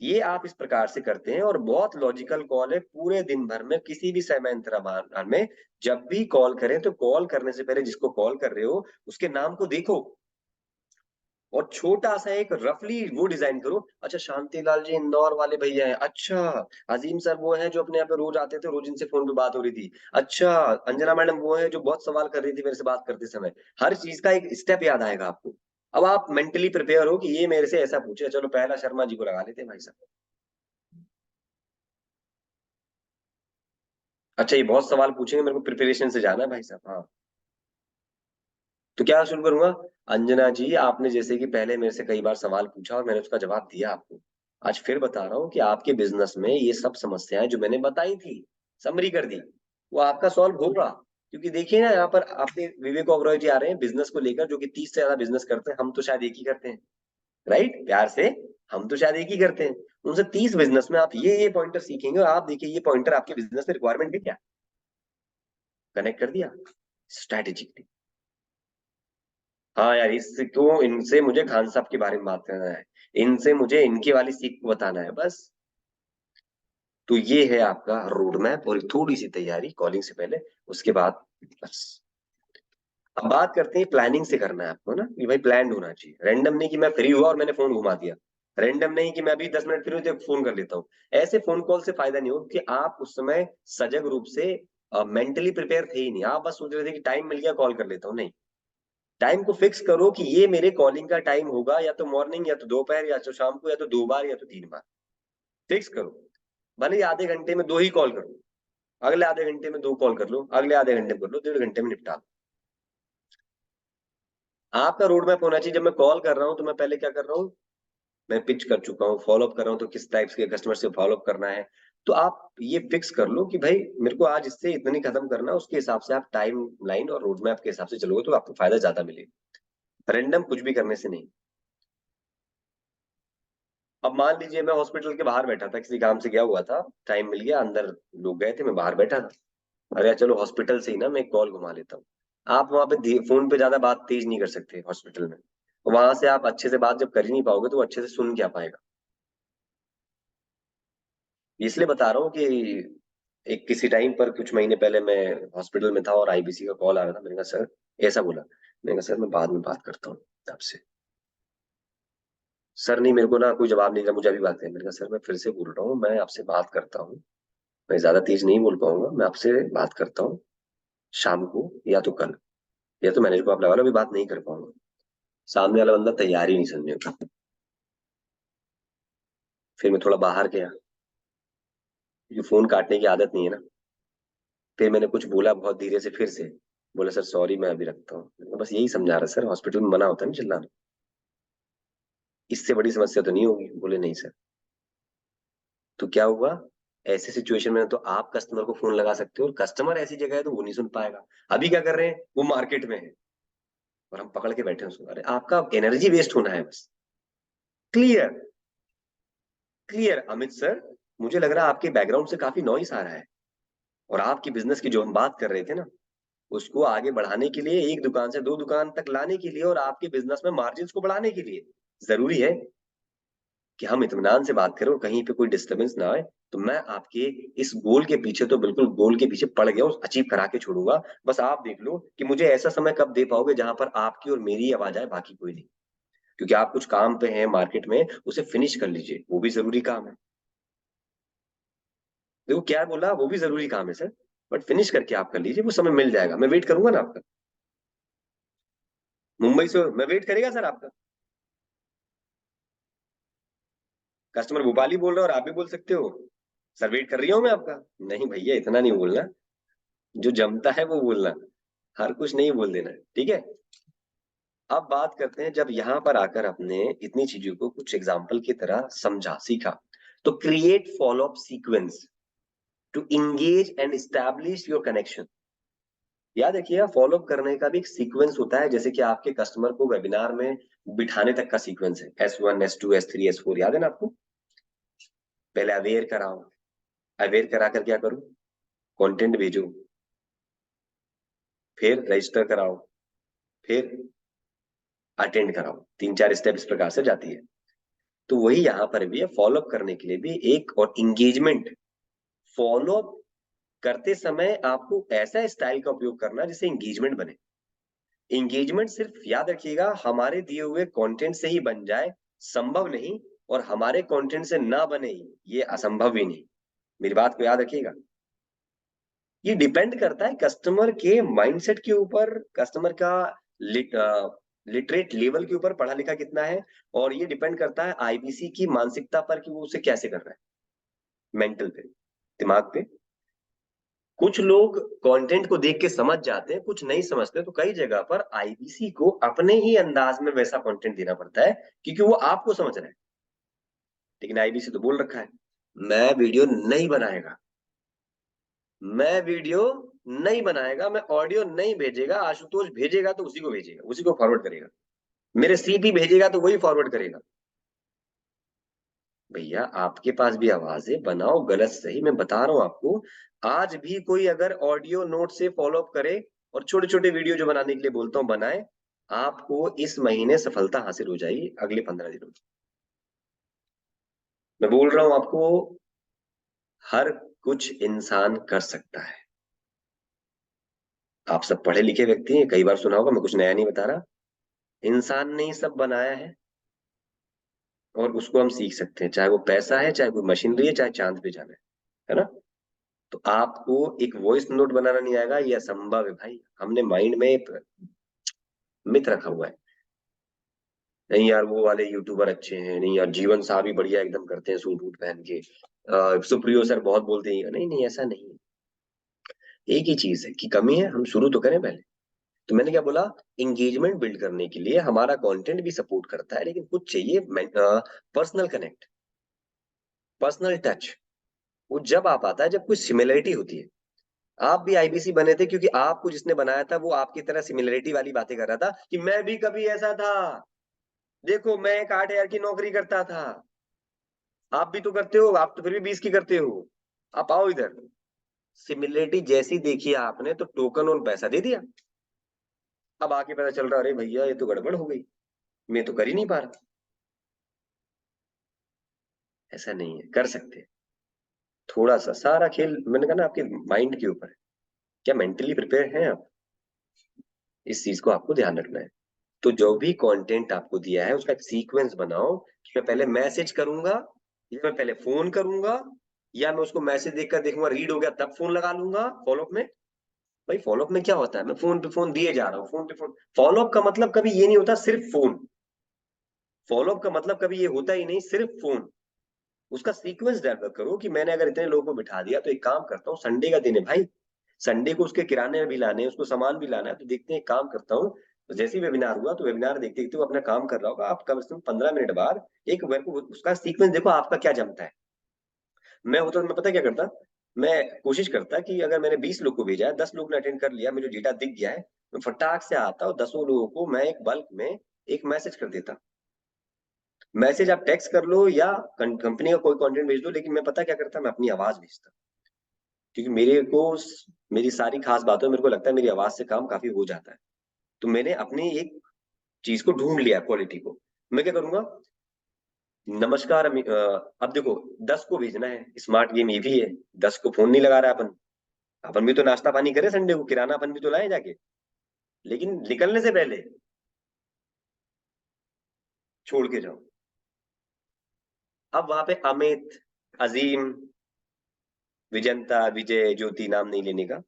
ये आप इस प्रकार से करते हैं, और बहुत लॉजिकल कॉल है, पूरे दिन भर में किसी भी समय अंतराल में जब भी कॉल करें तो कॉल करने से पहले जिसको कॉल कर रहे हो उसके नाम को देखो, और छोटा सा एक रफली वो डिजाइन करो। अच्छा शांतिलाल जी इंदौर वाले भैया हैं, अच्छा अजीम सर वो हैं जो अपने यहाँ पे रोज आते थे, रोज इनसे फोन पे बात हो रही थी, अच्छा अंजना मैडम वो है जो बहुत सवाल कर रही थी मेरे से बात करते समय। हर चीज का एक स्टेप याद आएगा आपको। अब आप मेंटली प्रिपेयर हो कि ये मेरे से ऐसा पूछे, चलो पहला शर्मा जी को लगा लेते हैं भाई साहब। अच्छा ये बहुत सवाल पूछेंगे, मेरे को प्रिपरेशन से जाना है भाई साहब, हाँ। तो क्या शुरू करूंगा, अंजना जी आपने जैसे कि पहले मेरे से कई बार सवाल पूछा और मैंने उसका जवाब दिया आपको, आज फिर बता रहा हूँ कि आपके बिजनेस में ये सब समस्याएं जो मैंने बताई थी, समरी कर दी, वो आपका सॉल्व होगा। क्योंकि देखिए ना यहाँ पर आपके विवेक ओबरॉय जी आ रहे हैं बिजनेस को लेकर, जो कि 30 से ज्यादा बिजनेस करते हैं, हम तो शायद एक ही करते हैं, राइट, प्यार से, हम तो शायद एक ही करते हैं। उनसे 30 बिजनेस में आप ये पॉइंटर सीखेंगे, और आप देखिए ये पॉइंटर आपके बिजनेस में रिक्वायरमेंट भी क्या, कनेक्ट कर दिया स्ट्रैटेजिकली। हाँ यार, इसको इनसे मुझे खान साहब के बारे में बात करना है, इनसे मुझे इनकी वाली सीख को बताना है बस। तो ये है आपका रोड मैप, और थोड़ी सी तैयारी कॉलिंग से पहले, उसके बाद बस। अब बात करते हैं प्लानिंग से करना है आपको ना, कि भाई प्लान होना चाहिए, रैंडम नहीं कि मैं फ्री हुआ और मैंने फोन घुमा दिया, रैंडम नहीं कि मैं अभी 10 मिनट फ्री हूँ तो फोन कर लेता हूँ। ऐसे फोन कॉल से फायदा नहीं होगा, कि आप उस समय सजग रूप से मेंटली प्रिपेयर थे ही नहीं, आप बस सोच रहे थे कि टाइम मिल गया कॉल कर लेता हूँ। नहीं, टाइम को फिक्स करो कि ये मेरे कॉलिंग का टाइम होगा, या तो मॉर्निंग, या तो दोपहर, या तो शाम को, या तो 2 बार, या तो 3 बार। फिक्स करो। भले ही आधे घंटे में 2 ही कॉल करो, अगले आधे घंटे में 2 कॉल कर लो, अगले आधे घंटे में कर लो, 1.5 घंटे में निपटा लो। आपका रोड मैप होना चाहिए। जब मैं कॉल कर रहा हूँ तो मैं पहले क्या कर रहा हूँ, मैं पिच कर चुका हूँ, फॉलो अप कर रहा हूँ, तो किस टाइप्स के कस्टमर से फॉलो अप करना है। तो आप ये फिक्स कर लो कि भाई मेरे को आज इससे इतनी खत्म करना है, उसके हिसाब से आप टाइम लाइन और रोड मैप के हिसाब से चलोगे तो आपको फायदा ज्यादा मिलेगा, रैंडम कुछ भी करने से नहीं। अब मान लीजिए मैं हॉस्पिटल के बाहर बैठा था, किसी काम से गया हुआ था, टाइम मिल गया, अंदर लोग गए थे, मैं बाहर बैठा था। अरे यार, चलो हॉस्पिटल से ही ना मैं एक कॉल घुमा लेता हूँ। आप वहां पे फोन पे ज्यादा बात तेज नहीं कर सकते हॉस्पिटल में, वहां से आप अच्छे से बात जब कर ही नहीं पाओगे तो वो अच्छे से सुन क्या पाएगा। इसलिए बता रहा हूँ कि एक किसी टाइम पर कुछ महीने पहले मैं हॉस्पिटल में था और आईबीसी का कॉल आ रहा था। मैंने कहा सर, ऐसा बोला, मैंने कहा सर मैं बाद में बात करता हूँ आपसे। सर नहीं, मेरे को ना कोई जवाब नहीं था, मुझे अभी बात है। मैंने कहा सर मैं फिर से बोल रहा हूँ, मैं आपसे बात करता हूँ, मैं ज्यादा तेज नहीं बोल पाऊंगा, मैं आपसे बात करता हूँ शाम को, या तो कल, या तो मैनेजर को आप लगा लो, अभी बात नहीं कर पाऊंगा। सामने वाला बंदा तैयार ही नहीं सुनने का। फिर मैं थोड़ा बाहर गया, ये फोन काटने की आदत नहीं है ना। फिर मैंने कुछ बोला बहुत धीरे से, फिर से बोला सर सॉरी मैं अभी रखता हूँ। मैंने कहा, बस यही समझा रहा सर, हॉस्पिटल में मना होता है ना चिल्लाना, इससे बड़ी समस्या तो नहीं होगी। बोले नहीं सर। तो क्या हुआ, ऐसे सिचुएशन में तो आप कस्टमर को फोन लगा सकते हो, और कस्टमर ऐसी जगह है तो वो नहीं सुन पाएगा। अभी क्या कर रहे हैं, वो मार्केट में है और हम पकड़ के बैठे हैं उसको। अरे आपका एनर्जी वेस्ट होना है बस। क्लियर। क्लियर अमित सर, मुझे लग रहा है आपके बैकग्राउंड से काफी नॉइस आ रहा है, और आपकी बिजनेस की जो हम बात कर रहे थे ना, उसको आगे बढ़ाने के लिए, एक दुकान से 2 दुकान तक लाने के लिए, और आपके बिजनेस में मार्जिन को बढ़ाने के लिए जरूरी है कि हम इत्मीनान से बात करें और कहीं पे कोई डिस्टरबेंस ना आए। तो मैं आपके इस गोल के पीछे, तो बिल्कुल गोल के पीछे पड़ गया, अचीव करा के छोड़ूंगा। बस आप देख लो कि मुझे ऐसा समय कब दे पाओगे जहां पर आपकी और मेरी आवाज आए, बाकी कोई नहीं। क्योंकि आप कुछ काम पे हैं मार्केट में, उसे फिनिश कर लीजिए, वो भी जरूरी काम है। देखो क्या बोला, वो भी जरूरी काम है सर, बट फिनिश करके आप कर लीजिए, वो समय मिल जाएगा, मैं वेट करूंगा ना आपका। मुंबई से मैं वेट करेगा सर आपका। कस्टमर भोपाली बोल रहा है और आप भी बोल सकते हो सर वेट कर रही हूँ मैं आपका। नहीं भैया, इतना नहीं बोलना, जो जमता है वो बोलना, हर कुछ नहीं बोल देना, ठीक है। अब बात करते हैं, जब यहां पर आकर आपने इतनी चीजों को कुछ एग्जाम्पल की तरह समझा सीखा, तो create follow up sequence to engage and establish your connection. याद रखिएगा, फॉलो अप करने का भी एक सीक्वेंस होता है, जैसे कि आपके कस्टमर को वेबिनार में बिठाने तक का सीक्वेंस है, S1 S2 S3 S4, याद है ना आपको। पहले अवेयर कराओ, अवेयर करा कर क्या करूं, कंटेंट भेजो, फिर रजिस्टर कराओ, फिर अटेंड कराओ, 3 4 स्टेप इस प्रकार से जाती है। तो वही यहाँ पर भी है, फॉलो अप करने के लिए भी एक, और इंगेजमेंट। फॉलो अप करते समय आपको ऐसा स्टाइल का उपयोग करना जिससे इंगेजमेंट बने। इंगेजमेंट सिर्फ याद रखिएगा हमारे दिए हुए कंटेंट से ही बन जाए, संभव नहीं, और हमारे कंटेंट से ना बने, ये असंभव ही नहीं। मेरी बात को याद रखिएगा, ये डिपेंड करता है कस्टमर के माइंडसेट के ऊपर, कस्टमर का लिटरेट लेवल के ऊपर, पढ़ा लिखा कितना है, और ये डिपेंड करता है आईबीसी की मानसिकता पर कि वो उसे कैसे कर रहा है, मेंटल पे, दिमाग पे। कुछ लोग कंटेंट को देख के समझ जाते हैं, कुछ नहीं समझते, तो कई जगह पर आईबीसी को अपने ही अंदाज में वैसा कंटेंट देना पड़ता है, क्योंकि वो आपको समझ रहा है। लेकिन आईबीसी तो बोल रखा है, मैं वीडियो नहीं बनाएगा, मैं वीडियो नहीं बनाएगा, मैं ऑडियो नहीं भेजेगा, आशुतोष भेजेगा तो उसी को भेजेगा, उसी को फॉरवर्ड करेगा, मेरे सीपी भेजेगा तो वही फॉरवर्ड करेगा। भैया आपके पास भी आवाज है, बनाओ, गलत सही मैं बता रहा हूं आपको। आज भी कोई अगर ऑडियो नोट से फॉलो अप करे और छोटे छोटे वीडियो जो बनाने के लिए बोलता हूं बनाए, आपको इस महीने सफलता हासिल हो जाएगी, अगले 15 दिनों में। मैं बोल रहा हूं आपको, हर कुछ इंसान कर सकता है। आप सब पढ़े लिखे व्यक्ति हैं, कई बार सुना होगा, मैं कुछ नया नहीं बता रहा। इंसान ने ही सब बनाया है और उसको हम सीख सकते हैं, चाहे वो पैसा है, चाहे कोई मशीनरी है, चाहे चांद पे जाना है ना। तो आपको एक वॉइस नोट बनाना नहीं आएगा, ये असंभव है भाई। हमने माइंड में एक मिथ रखा हुआ है, नहीं यार वो वाले यूट्यूबर अच्छे हैं, नहीं यार जीवन साहब ही बढ़िया एकदम करते हैं सूट वूट पहन के, सुप्रियो सर बहुत बोलते हैं, नहीं नहीं ऐसा नहीं है। एक ही चीज है कि कमी है, हम शुरू तो करें पहले। तो मैंने क्या बोला, एंगेजमेंट बिल्ड करने के लिए हमारा कंटेंट भी सपोर्ट करता है, लेकिन कुछ चाहिए पर्सनल कनेक्ट, पर्सनल टच। वो जब आ पाता है जब कुछ सिमिलरिटी होती है। आप भी आईबीसी बने थे क्योंकि आपको जिसने बनाया था वो आपकी तरह सिमिलरिटी वाली बातें कर रहा था कि मैं भी कभी ऐसा था, देखो मैं एक 8,000 की नौकरी करता था, आप भी तो करते हो, आप तो फिर भी 20 की करते हो, आप आओ इधर। सिमिलरिटी जैसी देखी आपने तो टोकन और पैसा दे दिया। अब आके पता चल रहा, अरे भैया ये तो गड़बड़ हो गई, मैं तो कर ही नहीं पा रहा। ऐसा नहीं है, कर सकते हैं। थोड़ा सा सारा खेल मैंने कहा ना आपके माइंड के ऊपर है, क्या मेंटली प्रिपेयर हैं आप, इस चीज को आपको ध्यान रखना है। तो जो भी कंटेंट आपको दिया है उसका एक सीक्वेंस बनाओ कि मैं पहले मैसेज करूंगा, या मैं पहले फोन करूंगा, या मैं उसको मैसेज देखकर देखूंगा रीड हो गया तब फोन लगा लूंगा फॉलोअप में। भाई फॉलोअप में क्या होता है, मैं फोन पे फोन दिए जा रहा हूँ, फोन पे फोन। फॉलोअप का मतलब कभी ये नहीं होता सिर्फ फोन, फॉलोअप का मतलब कभी ये होता ही नहीं सिर्फ फोन। उसका सीक्वेंस डेवलप करो कि मैंने अगर इतने लोगों को बिठा दिया तो एक काम करता हूँ, संडे का दिन है भाई, संडे को उसके किराने भी लाने हैं, उसको सामान भी लाना है, तो देखते हैं एक काम करता हूँ। तो जैसे ही वेबिनार हुआ तो वेबिनार देखते देखते वो अपना काम कर रहा होगा, आप कम से कम 15 मिनट बाद एक मेरे को उसका सीक्वेंस देखो आपका क्या जमता है। मैं होता तो मैं पता क्या करता, मैं कोशिश करता कि अगर मैंने 20 लोग को भेजा है, 10 लोग ने अटेंड कर लिया, मुझे डेटा दिख गया है, मैं फटाक से आता और 10 लोगों को मैं एक बल्क में एक मैसेज कर देता। मैसेज आप टेक्स्ट कर लो या कंपनी का कोई कंटेंट भेज दो, लेकिन मैं पता क्या करता, मैं अपनी आवाज भेजता, क्योंकि मेरे को मेरी सारी खास बातों में मेरे को लगता है मेरी आवाज से काम काफी हो जाता है। तो मैंने अपनी एक चीज को ढूंढ लिया, क्वालिटी को। मैं क्या करूंगा, नमस्कार अब देखो 10 को भेजना है, स्मार्ट गेम ये भी है, 10 को फोन नहीं लगा रहा अपन, अपन भी तो नाश्ता पानी करे संडे को, किराना अपन भी तो लाए जाके, लेकिन निकलने से पहले छोड़ के जाओ। अब वहां पे अमित, अजीम, विजंता, विजय, ज्योति नाम नहीं लेने का,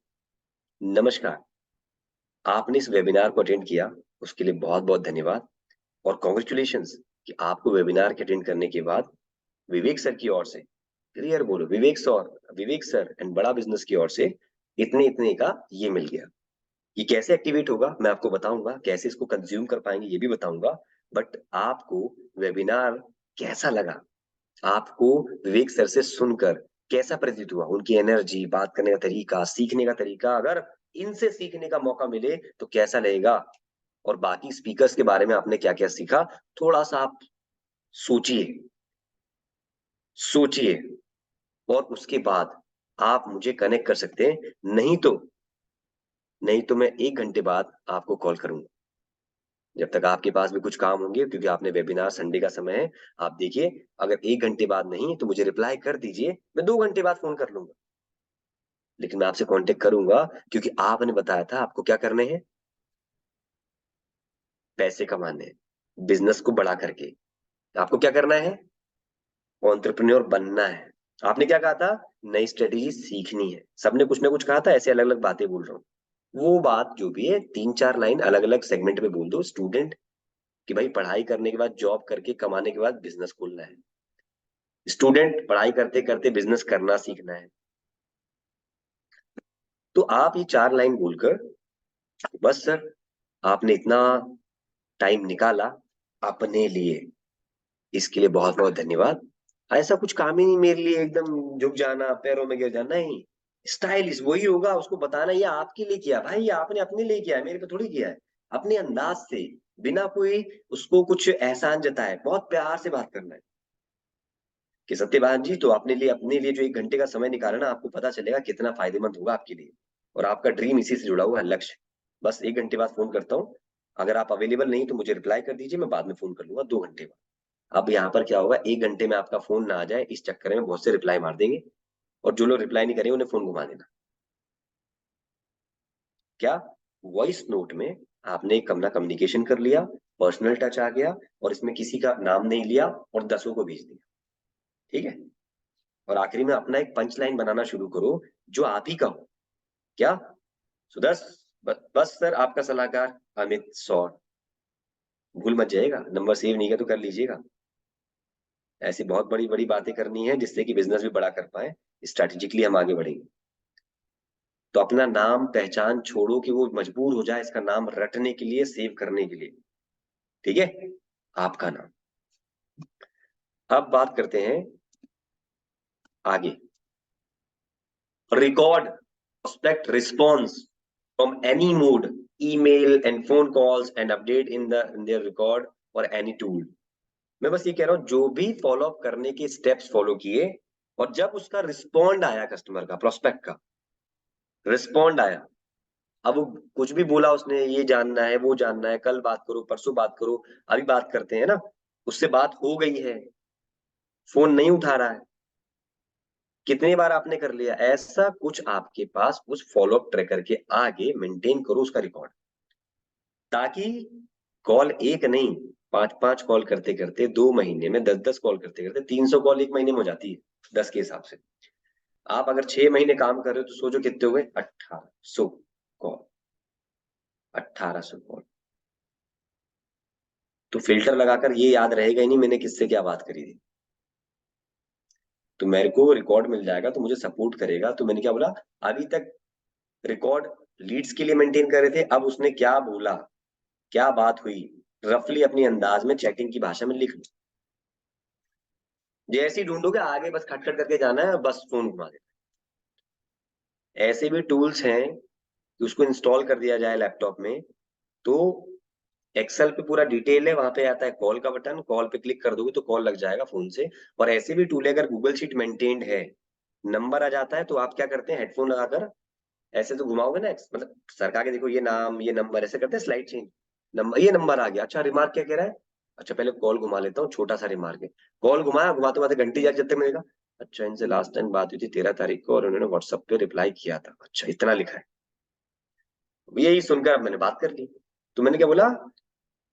नमस्कार, आपने इस वेबिनार को अटेंड किया, उसके लिए बहुत बहुत धन्यवाद, और कॉन्ग्रेचुलेशंस कि आपको वेबिनार के अटेंड करने के बाद विवेक सर की ओर से, क्लियर बोलो, विवेक सर एंड बड़ा बिजनेस की ओर से इतने इतने का ये मिल गया। ये कैसे एक्टिवेट होगा मैं आपको बताऊंगा, कैसे इसको कंज्यूम कर पाएंगे ये भी बताऊंगा। बट आपको वेबिनार कैसा लगा, आपको विवेक सर से सुनकर कैसा प्रतीत हुआ, उनकी एनर्जी, बात करने का तरीका, सीखने का तरीका, अगर इनसे सीखने का मौका मिले तो कैसा लगेगा, और बाकी स्पीकर्स के बारे में आपने क्या क्या सीखा, थोड़ा सा आप सोचिए, सोचिए, और उसके बाद आप मुझे कनेक्ट कर सकते हैं। नहीं तो मैं 1 घंटे बाद आपको कॉल करूंगा, जब तक आपके पास भी कुछ काम होंगे, क्योंकि आपने वेबिनार संडे का समय है। आप देखिए, अगर 1 घंटे बाद नहीं तो मुझे रिप्लाई कर दीजिए, मैं 2 घंटे बाद फोन कर लूंगा, लेकिन मैं आपसे कांटेक्ट करूंगा, क्योंकि आपने बताया था आपको क्या करने हैं, पैसे कमाने हैं बिजनेस को बड़ा करके। आपको क्या करना है, एंटरप्रेन्योर बनना है। आपने क्या कहा था, नई स्ट्रेटेजी सीखनी है, सबने कुछ ना कुछ कहा था, ऐसे अलग अलग बातें बोल रहा हूँ। वो बात जो भी है 3-4 लाइन अलग अलग सेगमेंट में बोल दो, स्टूडेंट कि भाई पढ़ाई करने के बाद, जॉब करके कमाने के बाद बिजनेस खोलना है, स्टूडेंट पढ़ाई करते करते बिजनेस करना सीखना है। तो आप ये 4 लाइन बोलकर, बस सर आपने इतना टाइम निकाला अपने लिए, इसके लिए बहुत बहुत धन्यवाद। ऐसा कुछ काम ही नहीं मेरे लिए एकदम झुक जाना, पैरों में गिर जाना, नहीं। स्टाइलिश वही होगा, उसको बताना ये आपके लिए किया भाई, ये आपने अपने लिए किया है, मेरे पे थोड़ी किया है। अपने अंदाज से, बिना कोई उसको कुछ एहसान जताए, बहुत प्यार से बात करना है कि सत्यवान जी, तो अपने लिए जो 1 घंटे का समय निकाला ना, आपको पता चलेगा कितना फायदेमंद होगा आपके लिए, और आपका ड्रीम इसी से जुड़ा हुआ है, लक्ष्य। बस 1 घंटे बाद फोन करता हूँ, अगर आप अवेलेबल नहीं तो मुझे रिप्लाई कर दीजिए, मैं बाद में फोन कर लूंगा 2 घंटे बाद। अब यहाँ पर क्या होगा, 1 घंटे में आपका फोन ना आ जाए इस चक्कर में बहुत से रिप्लाई मार देंगे, और जो लोग रिप्लाई नहीं करेंगे उन्हें फोन घुमा देना। क्या वॉइस नोट में आपने एक अपना कम्युनिकेशन कर लिया, पर्सनल टच आ गया, और इसमें किसी का नाम नहीं लिया और 10 को भेज दिया। ठीक है। और आखिरी में अपना एक पंच लाइन बनाना शुरू करो जो आप ही का हो। क्या सुदर्श, बस सर आपका सलाहकार अमित सौर। भूल मत जाइएगा, नंबर सेव नहीं किया तो कर लीजिएगा। ऐसी बहुत बड़ी बड़ी बातें करनी है जिससे कि बिजनेस भी बड़ा कर पाए, स्ट्रैटेजिकली हम आगे बढ़ेंगे। तो अपना नाम पहचान छोड़ो कि वो मजबूर हो जाए इसका नाम रटने के लिए, सेव करने के लिए। ठीक है, आपका नाम। अब बात करते हैं आगे। Record prospect response from any mode, email and phone calls and update in their record और एनी टूल। मैं बस ये कह रहा हूं जो भी फॉलो अप करने के स्टेप्स फॉलो किए, और जब उसका रिस्पॉन्ड आया, कस्टमर का, प्रोस्पेक्ट का रिस्पॉन्ड आया, अब वो कुछ भी बोला उसने, ये जानना है वो जानना है, कल बात करो परसों बात करो, अभी बात करते हैं ना, उससे बात हो गई है, फोन नहीं उठा रहा है, कितनी बार आपने कर लिया, ऐसा कुछ आपके पास उस फॉलो अप ट्रैकर के आगे मेंटेन करो उसका रिकॉर्ड, ताकि कॉल एक नहीं, 5-5 कॉल करते करते 2 महीने में 10-10 कॉल करते करते 300 कॉल एक महीने में हो जाती है 10 के हिसाब से। आप अगर 6 महीने काम कर रहे हो तो सोचो कितने हुए, 1800 कॉल। 1800 कॉल। तो फिल्टर लगाकर ये याद रहेगा ही नहीं मैंने किससे क्या बात करी थी। तो मेरे को रिकॉर्ड मिल जाएगा तो मुझे सपोर्ट करेगा। तो मैंने क्या बोला, अभी तक रिकॉर्ड लीड्स के लिए मेंटेन कर रहे थे, अब उसने क्या बोला, क्या बात हुई, रफली अपनी अंदाज में चैटिंग की भाषा में लिख लो। जैसे ही ढूंढोगे आगे बस खटखट करके जाना है, बस फोन घुमा देना। ऐसे भी टूल्स हैं कि उसको इंस्टॉल कर दिया जाए लैपटॉप में, तो एक्सेल पे पूरा डिटेल है, वहां पे आता है कॉल का बटन, कॉल पे क्लिक कर दोगे तो कॉल लग जाएगा फोन से। और ऐसे भी टूल है, अगर गूगल शीट मेंटेन्ड है, नंबर आ जाता है, तो आप क्या करते हैं, हेडफोन लगाकर ऐसे तो घुमाओगे ना, मतलब सरका के देखो, ये नाम ये नंबर, ऐसे करते हैं स्लाइड चेंज, नंबर ये नंबर आ गया, अच्छा रिमार्क क्या कह रहा है, अच्छा पहले कॉल घुमा लेता हूँ, छोटा सा रिमार्क है। कॉल घुमाया, घुमाते घुमाते घंटी जा जब तक मिलेगा, अच्छा इनसे लास्ट टाइम बात हुई थी 13 तारीख को और उन्होंने व्हाट्सएप पे रिप्लाई किया था, अच्छा इतना लिखा है। यही सुनकर अब मैंने बात कर ली। तो मैंने क्या बोला,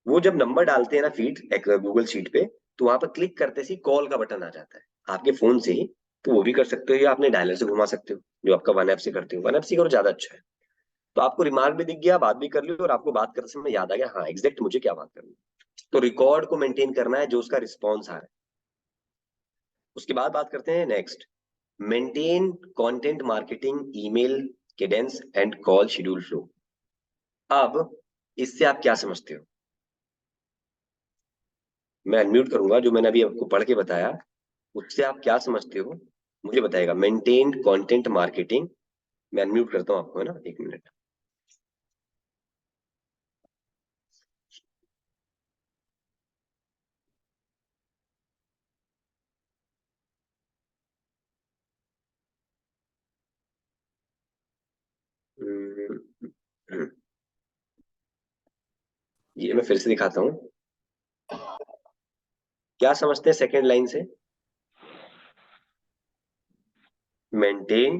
वो जब नंबर डालते हैं ना फीड एक गूगल शीट पे, तो वहां पर क्लिक करते ही कॉल का बटन आ जाता है आपके फोन से ही। तो वो भी कर सकते हो या अपने डायलर से घुमा सकते हो, जो आपका वन ऐप से करते हो, वन ऐप से करो ज्यादा अच्छा है। तो आपको रिमार्क भी दिख गया, बात भी कर ली, और आपको बात करते समय याद आ गया हाँ एग्जैक्ट मुझे क्या बात करनी है। तो रिकॉर्ड को मेंटेन करना है जो उसका रिस्पॉन्स आ रहा है। उसके बाद बात करते हैं next, maintain content marketing, email Cadence and call schedule flow. अब इससे आप क्या समझते हो, मैं अनम्यूट करूंगा, जो मैंने अभी आपको पढ़ के बताया उससे आप क्या समझते हो मुझे बताएगा। मेंटेन कंटेंट मार्केटिंग, मैं अनम्यूट करता हूं आपको, है ना, 1 मिनट। ये मैं फिर से दिखाता हूँ, क्या समझते हैं सेकेंड लाइन से, maintain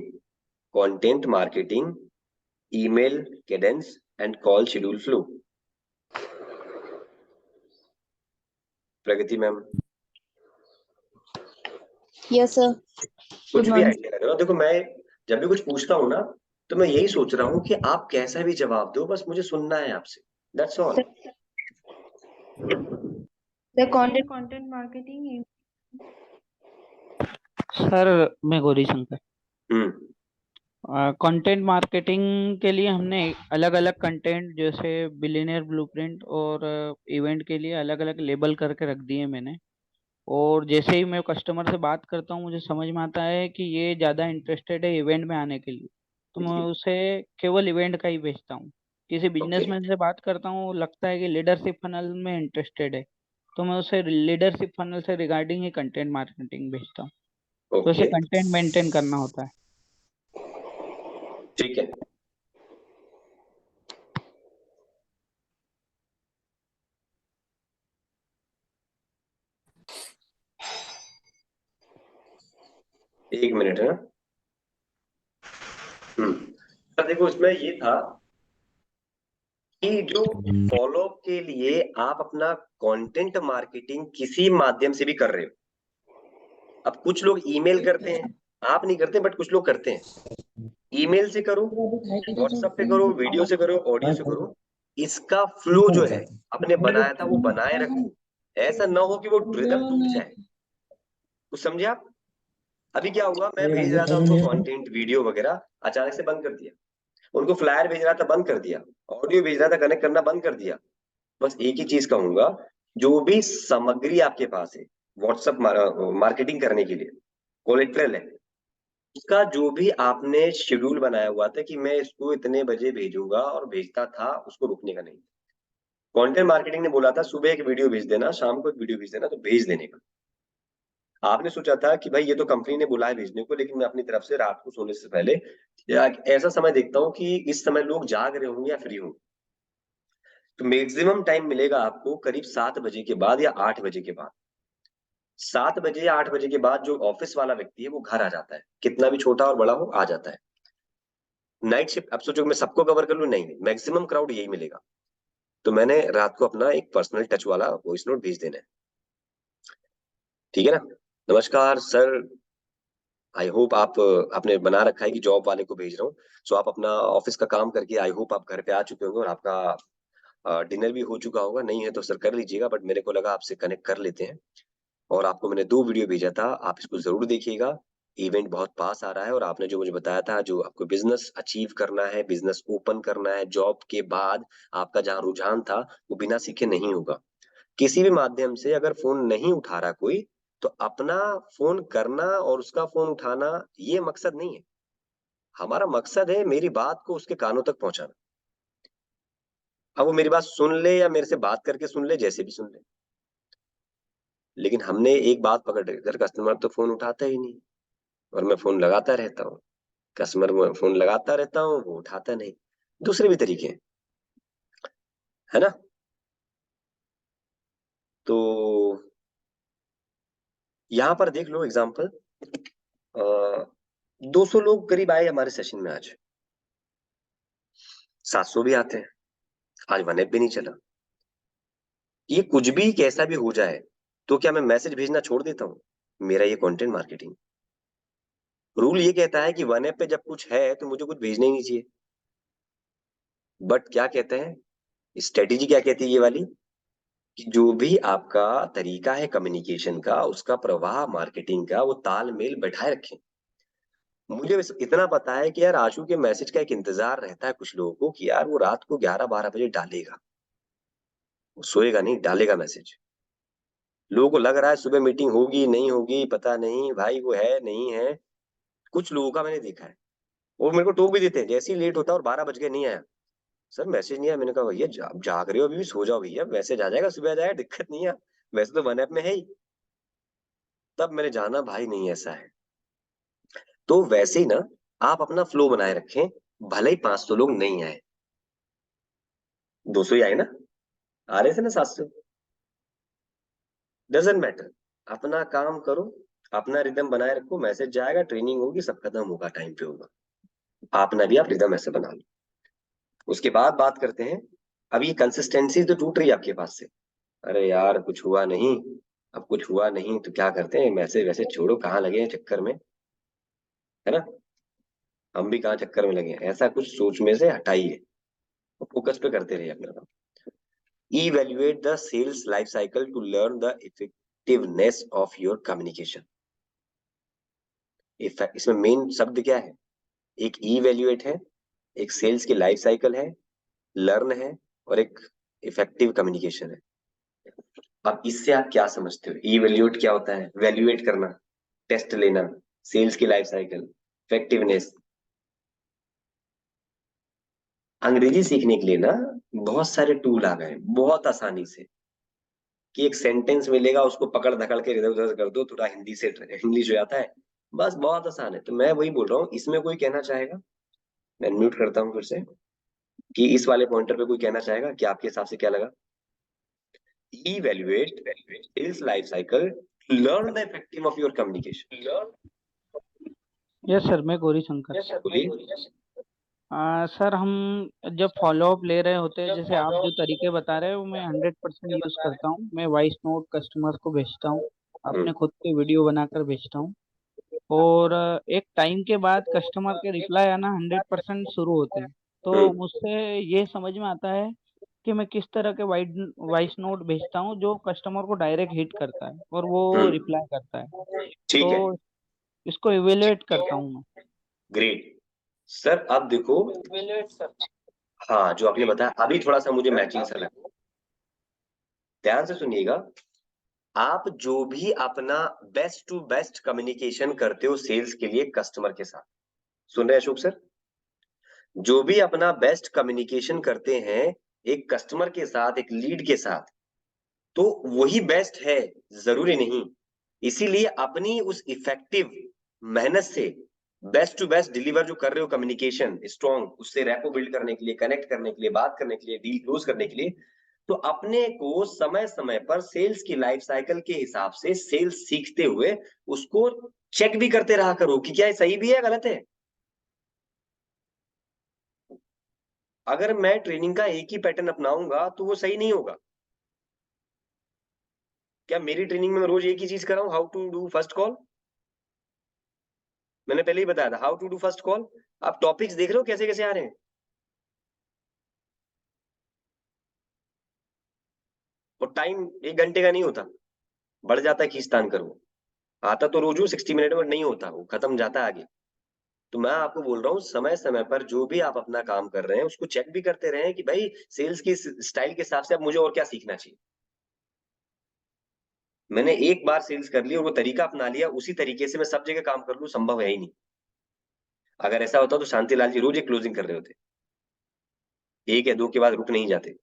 content marketing, email Cadence and call schedule flow. Pragati ma'am, yes sir. कुछ गुड भी मॉर्निंग। आइडिया लगा। देखो मैं जब भी कुछ पूछता हूँ ना, तो मैं यही सोच रहा हूँ कि आप कैसा भी जवाब दो, बस मुझे सुनना है आपसे, that's all. The content marketing. Sir मैं गौरी शंकर। हम्म। कंटेंट मार्केटिंग के लिए हमने अलग अलग कंटेंट जैसे बिलियनियर ब्लूप्रिंट और इवेंट के लिए अलग अलग लेबल करके रख दिए मैंने। और जैसे ही मैं कस्टमर से बात करता हूँ मुझे समझ में आता है कि ये ज़्यादा इंटरेस्टेड है इवेंट में आने के लिए, तो मैं जी। उसे केवल इवेंट का ही भेजता हूँ। किसी ओके। बिजनेसमैन से बात करता हूँ, लगता है कि लीडरशिप फनल में इंटरेस्टेड है, तो मैं उसे लीडरशिप फनल से रिगार्डिंग ही कंटेंट मार्केटिंग भेजता हूँ। तो उसे ओके। कंटेंट मेंटेन करना होता है। ठीक है। एक मिनट है। हम्म। अब देखो इसमें ये था कि जो फॉलोअप के लिए आप अपना कंटेंट मार्केटिंग किसी माध्यम से भी कर रहे हो। अब कुछ लोग ईमेल करते हैं, आप नहीं करते, बट कुछ लोग करते हैं। ईमेल से करो, व्हाट्सएप पे करो, वीडियो से करो, ऑडियो से करो, इसका फ्लो जो है आपने बनाया था वो बनाए रखो। ऐसा ना हो कि वो रिदम टूट जाए। कुछ समझे आप? अभी क्या हुआ, मैं भेज रहा था उनको कंटेंट वीडियो वगैरह, अचानक से बंद कर दिया। उनको फ्लायर भेज रहा था, बंद कर दिया। ऑडियो भेज रहा था, कनेक्ट करना बंद कर दिया। बस एक ही चीज कहूंगा, जो भी सामग्री आपके पास है व्हाट्सएप मार्केटिंग करने के लिए, कोलेटरल है, उसका जो भी आपने शेड्यूल बनाया हुआ था कि मैं इसको इतने बजे भेजूंगा और भेजता था, उसको रुकने का नहीं। कंटेंट मार्केटिंग ने बोला था सुबह एक वीडियो भेज देना, शाम को एक वीडियो भेज देना, तो भेज देने का। आपने सोचा था कि भाई ये तो कंपनी ने बोला है भेजने को, लेकिन मैं अपनी तरफ से रात को सोने से पहले या ऐसा समय देखता हूँ कि इस समय लोग जाग रहे होंगे या फ्री होंगे, तो मैक्सिमम टाइम मिलेगा आपको करीब 7 बजे के बाद या 8 बजे के बाद। 7 बजे या 8 बजे के बाद जो ऑफिस वाला व्यक्ति है वो घर आ जाता है, कितना भी छोटा और बड़ा हो आ जाता है। नाइट शिफ्ट, अब सोचो मैं सबको कवर कर लूं, नहीं, मैक्सिमम क्राउड यही मिलेगा। तो मैंने रात को अपना एक पर्सनल टच वाला वॉइस नोट भेज देना है, ठीक है ना? नमस्कार सर, आई होप आप आपने बना रखा है कि जॉब वाले को भेज रहा हूँ, सो आप अपना ऑफिस का काम करके आई होप आप घर पे आ चुके होंगे और आपका डिनर भी हो चुका होगा। नहीं है तो सर कर लीजिएगा, बट मेरे को लगा आपसे कनेक्ट कर लेते हैं। और आपको मैंने 2 वीडियो भेजा था, आप इसको जरूर देखिएगा। इवेंट बहुत पास आ रहा है और आपने जो मुझे बताया था, जो आपको बिजनेस अचीव करना है, बिजनेस ओपन करना है जॉब के बाद, आपका जहाँ रुझान था वो बिना सीखे नहीं होगा। किसी भी माध्यम से अगर फोन नहीं उठा रहा कोई, तो अपना फोन करना और उसका फोन उठाना ये मकसद नहीं है। हमारा मकसद है मेरी बात को उसके कानों तक पहुंचाना। अब वो मेरी बात सुन ले या मेरे से बात करके सुन ले, जैसे भी सुन ले, लेकिन हमने एक बात पकड़ रखी, सर कस्टमर तो फोन उठाता ही नहीं और मैं फोन लगाता रहता हूँ। कस्टमर में फोन लगाता रहता हूँ, वो उठाता नहीं। दूसरे भी तरीके हैं, है ना? तो यहाँ पर देख लो एग्जाम्पल, 200 लोग करीब आए हमारे सेशन में आज, 700 भी आते हैं, आज 1 भी नहीं चला। ये कुछ भी कैसा भी हो जाए, तो क्या मैं मैसेज भेजना छोड़ देता हूँ? मेरा ये कंटेंट मार्केटिंग रूल ये कहता है कि 1 पे जब कुछ है तो मुझे कुछ भेजना ही नहीं चाहिए। बट क्या कहते हैं, स्ट्रेटेजी क्या कहती है ये वाली, कि जो भी आपका तरीका है कम्युनिकेशन का, उसका प्रवाह मार्केटिंग का, वो तालमेल बैठाए रखें। मुझे बस इतना पता है कि यार आशु के मैसेज का एक इंतजार रहता है कुछ लोगों को, कि यार वो रात को 11-12 बजे डालेगा, वो सोएगा नहीं, डालेगा मैसेज। लोगों को लग रहा है सुबह मीटिंग होगी नहीं होगी पता नहीं, भाई वो है नहीं है। कुछ लोगों का मैंने देखा है, वो मेरे को टोक भी देते हैं जैसे ही लेट होता है और 12 बज गए नहीं आया, सर मैसेज नहीं आया। मैंने कहा भैया जाग रहे हो अभी भी, सो जाओ भैया, मैसेज आ जाएगा, सुबह आ जाएगा, दिक्कत नहीं है, वैसे तो 1 में है ही। तब मैंने जाना भाई नहीं ऐसा है। तो वैसे ही ना, आप अपना फ्लो बनाए रखें, भले ही 500 लोग नहीं आए, 200 ही आए ना, आ रहे थे ना 700, डजेंट मैटर, अपना काम करो, अपना रिदम बनाए रखो, मैसेज जाएगा, ट्रेनिंग होगी, सब खत्म होगा, टाइम पे होगा। अपना भी आप रिदम ऐसे बना लो। उसके बाद बात करते हैं, अब ये कंसिस्टेंसी तो टूट रही है आपके पास से, अरे यार कुछ हुआ नहीं, अब कुछ हुआ नहीं तो क्या करते हैं, मैसेज वैसे छोड़ो, कहाँ लगे हैं चक्कर में, है ना? हम भी कहाँ चक्कर में लगे हैं, ऐसा कुछ सोच में से हटाइए, फोकस पे करते रहिए अपना काम। Evaluate the sales life cycle to learn the effectiveness of your communication. इसमें मेन शब्द क्या है, एक इवेल्युएट है, एक सेल्स की लाइफ साइकिल है, लर्न है, और एक इफेक्टिव कम्युनिकेशन है। अब इससे आप क्या समझते हो? इवेल्युएट क्या होता है? वैल्यूएट करना, टेस्ट लेना, सेल्स की लाइफ साइकिल, इफेक्टिवनेस। अंग्रेजी सीखने के लिए ना बहुत सारे टूल आ गए बहुत आसानी से, कि एक सेंटेंस मिलेगा, उसको पकड़ धकड़ के इधर उधर कर दो, थोड़ा हिंदी से इंग्लिश हो जाता है, बस बहुत आसान है। तो मैं वही बोल रहा हूँ, इसमें कोई कहना चाहेगा, मैं म्यूट करता हूँ फिर से, कि इस वाले पॉइंटर पे कोई कहना चाहेगा कि आपके हिसाब से क्या लगा? Evaluate sales life cycle, learn the effective of your communication. Yes sir, मैं गौरी शंकर। बोलिए। सर हम जब फॉलोअप ले रहे होते हैं, जैसे आप जो तरीके बता रहे हो, मैं 100% यूज करता हूँ। मैं वॉइस नोट कस्टमर को भेजता हूँ, अपने खुद के वीडियो बनाकर भेजता हूँ। और एक टाइम के बाद कस्टमर के रिप्लाई आना 100% शुरू होते हैं। तो मुझसे ये समझ में आता है कि मैं किस तरह के वॉइस नोट भेजता हूँ जो कस्टमर को डायरेक्ट हिट करता है और वो रिप्लाई करता है। ठीक है, तो इसको इवेलुएट करता हूँ मैं। Great sir. अब देखो, हाँ जो आपने बताया अभी थोड़ा सा मुझे मैचिंग सा लगा। ध्यान से सुनिएगा, आप जो भी अपना बेस्ट टू बेस्ट कम्युनिकेशन करते हो सेल्स के लिए कस्टमर के साथ, सुन रहे हैं अशोक सर? जो भी अपना बेस्ट कम्युनिकेशन करते हैं एक कस्टमर के साथ, एक लीड के साथ, तो वही बेस्ट है, जरूरी नहीं। इसीलिए अपनी उस इफेक्टिव मेहनत से बेस्ट टू बेस्ट डिलीवर जो कर रहे हो कम्युनिकेशन स्ट्रॉन्ग, उससे रैपो बिल्ड करने के लिए, कनेक्ट करने के लिए, बात करने के लिए, डील क्लोज करने के लिए, तो अपने को समय समय पर सेल्स की लाइफ साइकिल के हिसाब से सेल्स सीखते हुए उसको चेक भी करते रहा करो कि क्या ये सही भी है गलत है। अगर मैं ट्रेनिंग का एक ही पैटर्न अपनाऊंगा तो वो सही नहीं होगा। क्या मेरी ट्रेनिंग में मैं रोज एक ही चीज कर रहा हूं, how to do first call? मैंने पहले ही बताया था how to do first call. आप टॉपिक्स देख रहे हो कैसे कैसे आ रहे हैं, और टाइम 1 घंटे का नहीं होता, बढ़ जाता है खींचतान करो। आता तो रोज 60 मिनट में नहीं होता, वो खत्म जाता है आगे। तो मैं आपको बोल रहा हूँ समय समय पर जो भी आप अपना काम कर रहे हैं उसको चेक भी करते रहे कि भाई सेल्स की स्टाइल के हिसाब से अब मुझे और क्या सीखना चाहिए। मैंने एक बार सेल्स कर ली और वो तरीका अपना लिया, उसी तरीके से मैं सब जगह काम कर लूं, संभव है ही नहीं। अगर ऐसा होता तो शांतिलाल जी रोज एक क्लोजिंग कर रहे होते, एक या दो के बाद रुक नहीं जाते।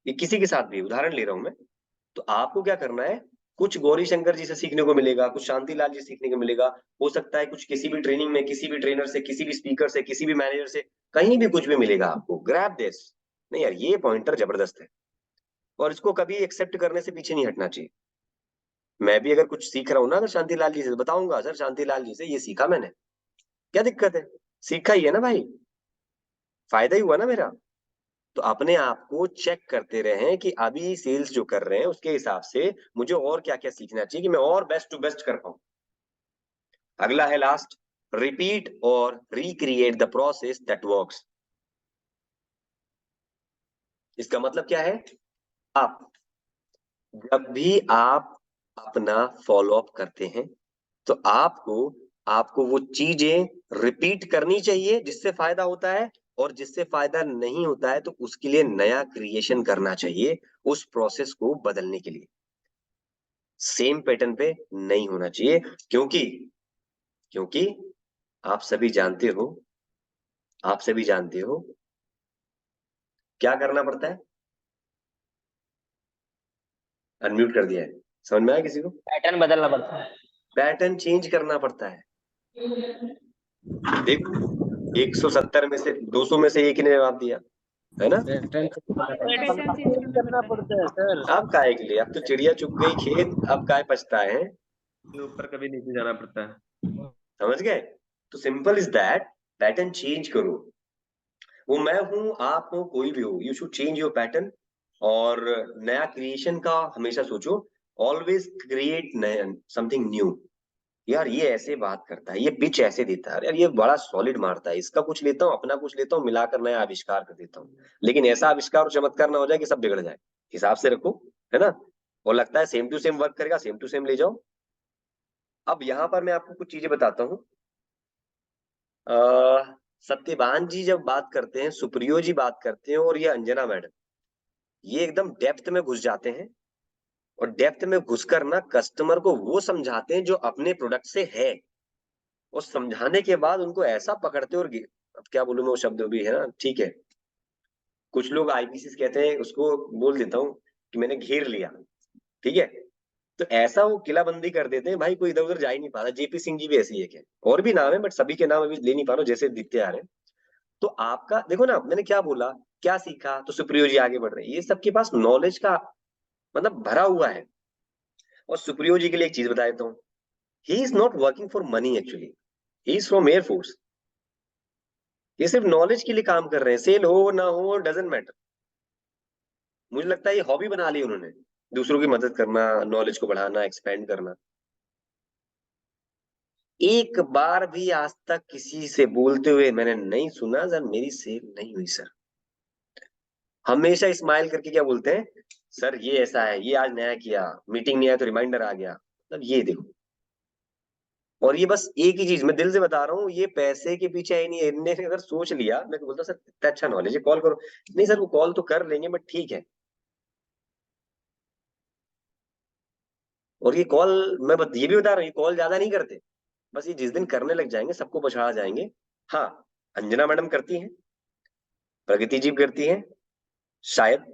ये किसी के साथ भी उदाहरण ले रहा हूं मैं। तो आपको क्या करना है, कुछ गौरी शंकर जी से सीखने को मिलेगा, कुछ शांतिलाल जी से सीखने को मिलेगा, हो सकता है कुछ किसी भी ट्रेनिंग में, किसी भी ट्रेनर से, किसी भी स्पीकर से, किसी भी मैनेजर से, कहीं भी कुछ भी मिलेगा आपको। ग्रैब दिस, नहीं यार ये पॉइंटर जबरदस्त है, और इसको कभी एक्सेप्ट करने से पीछे नहीं हटना चाहिए। मैं भी अगर कुछ सीख रहा हूं ना अगर शांतिलाल जी से, बताऊंगा सर शांतिलाल जी से ये सीखा मैंने, क्या दिक्कत है, सीखा ही है ना भाई, फायदा ही हुआ ना मेरा। तो अपने आप को चेक करते रहें कि अभी सेल्स जो कर रहे हैं उसके हिसाब से मुझे और क्या क्या सीखना चाहिए कि मैं और बेस्ट टू बेस्ट कर पाऊं। अगला है लास्ट, रिपीट और recreate the process that works. इसका मतलब क्या है, आप जब भी आप अपना फॉलो अप करते हैं तो आपको आपको वो चीजें रिपीट करनी चाहिए जिससे फायदा होता है, और जिससे फायदा नहीं होता है तो उसके लिए नया क्रिएशन करना चाहिए उस प्रोसेस को बदलने के लिए। सेम पैटर्न पे नहीं होना चाहिए, क्योंकि क्योंकि आप सभी जानते हो, आप सभी जानते हो क्या करना पड़ता है। अनम्यूट कर दिया है, समझ में आया किसी को? पैटर्न बदलना पड़ता है। पैटर्न चेंज करना पड़ता है। देखो 170 में से 200 में से एक ही ने जवाब दिया है ना। पैटर्न चेंज करना पड़ता है सर। अब काहे के लिए, अब तो चिड़िया चुग गई खेत, अब काय पछताए हैं। ऊपर कभी नीचे जाना पड़ता है। समझ गए? तो simple is that, pattern change करो। वो मैं हूं, आप हो, कोई भी हो, you should change your pattern. और नया क्रिएशन का हमेशा सोचो, ऑलवेज क्रिएट समथिंग न्यू। यार ये ऐसे बात करता है, ये पिच ऐसे देता है, यार ये बड़ा सॉलिड मारता है, इसका कुछ लेता हूँ अपना कुछ लेता हूँ, मिलाकर नया आविष्कार कर देता हूँ। लेकिन ऐसा आविष्कार और चमत्कार ना हो जाए कि सब बिगड़ जाए। हिसाब से रखो, है ना। और लगता है सेम टू सेम वर्क करेगा, सेम टू सेम ले जाओ। अब यहाँ पर मैं आपको कुछ चीजें बताता हूँ। सत्यवान जी जब बात करते हैं, सुप्रियो जी बात करते हैं, और ये अंजना मैडम, ये एकदम डेप्थ में घुस जाते हैं। और डेप्थ में घुसकर ना कस्टमर को वो समझाते हैं जो अपने प्रोडक्ट से है, और समझाने के बाद उनको ऐसा पकड़ते और अब क्या बोलूं मैं, वो शब्द भी है ना, ठीक है, कुछ लोग आईपीसी कहते हैं उसको, बोल देता हूँ कि मैंने घेर लिया, ठीक है। तो ऐसा वो किलाबंदी कर देते हैं भाई, कोई इधर उधर जा ही नहीं पाता। जेपी सिंह जी भी ऐसे ही एक है, और भी नाम है बट सभी के नाम अभी ले नहीं पा रहा हूं जैसे दिखते आ रहे हैं। तो आपका देखो ना, मैंने क्या बोला, क्या सीखा, तो सुप्रियो जी आगे बढ़ रहे हैं, ये सबके पास नॉलेज का मतलब भरा हुआ है। और सुप्रियो जी के लिए एक चीज बता देता हूँ, he is not working for money actually, he is from air force. ये सिर्फ नॉलेज के लिए काम कर रहे हैं, सेल हो ना हो डजेंट मैटर। मुझे लगता है ये हॉबी बना ली उन्होंने, दूसरों की मदद करना, नॉलेज को बढ़ाना, एक्सपेंड करना। एक बार भी आज तक किसी से बोलते हुए मैंने नहीं सुना सर मेरी सेल नहीं हुई सर। हमेशा स्माइल करके क्या बोलते हैं, सर ये ऐसा है, ये आज नया किया, मीटिंग नहीं आया तो रिमाइंडर आ गया। मतलब ये देखो, और ये बस एक ही चीज मैं दिल से बता रहा हूँ, ये पैसे के पीछे है नहीं। इनने अगर सोच लिया, मैं तो बोलता सर इतना अच्छा नॉलेज है, कॉल करो। नहीं सर वो कॉल तो कर लेंगे बट ठीक है। और ये कॉल ये भी बता रहा हूँ, ये कॉल ज्यादा नहीं करते। बस ये जिस दिन करने लग जाएंगे सबको पछाड़ जाएंगे। हाँ, अंजना मैडम करती हैं, प्रगति जी करती हैं शायद।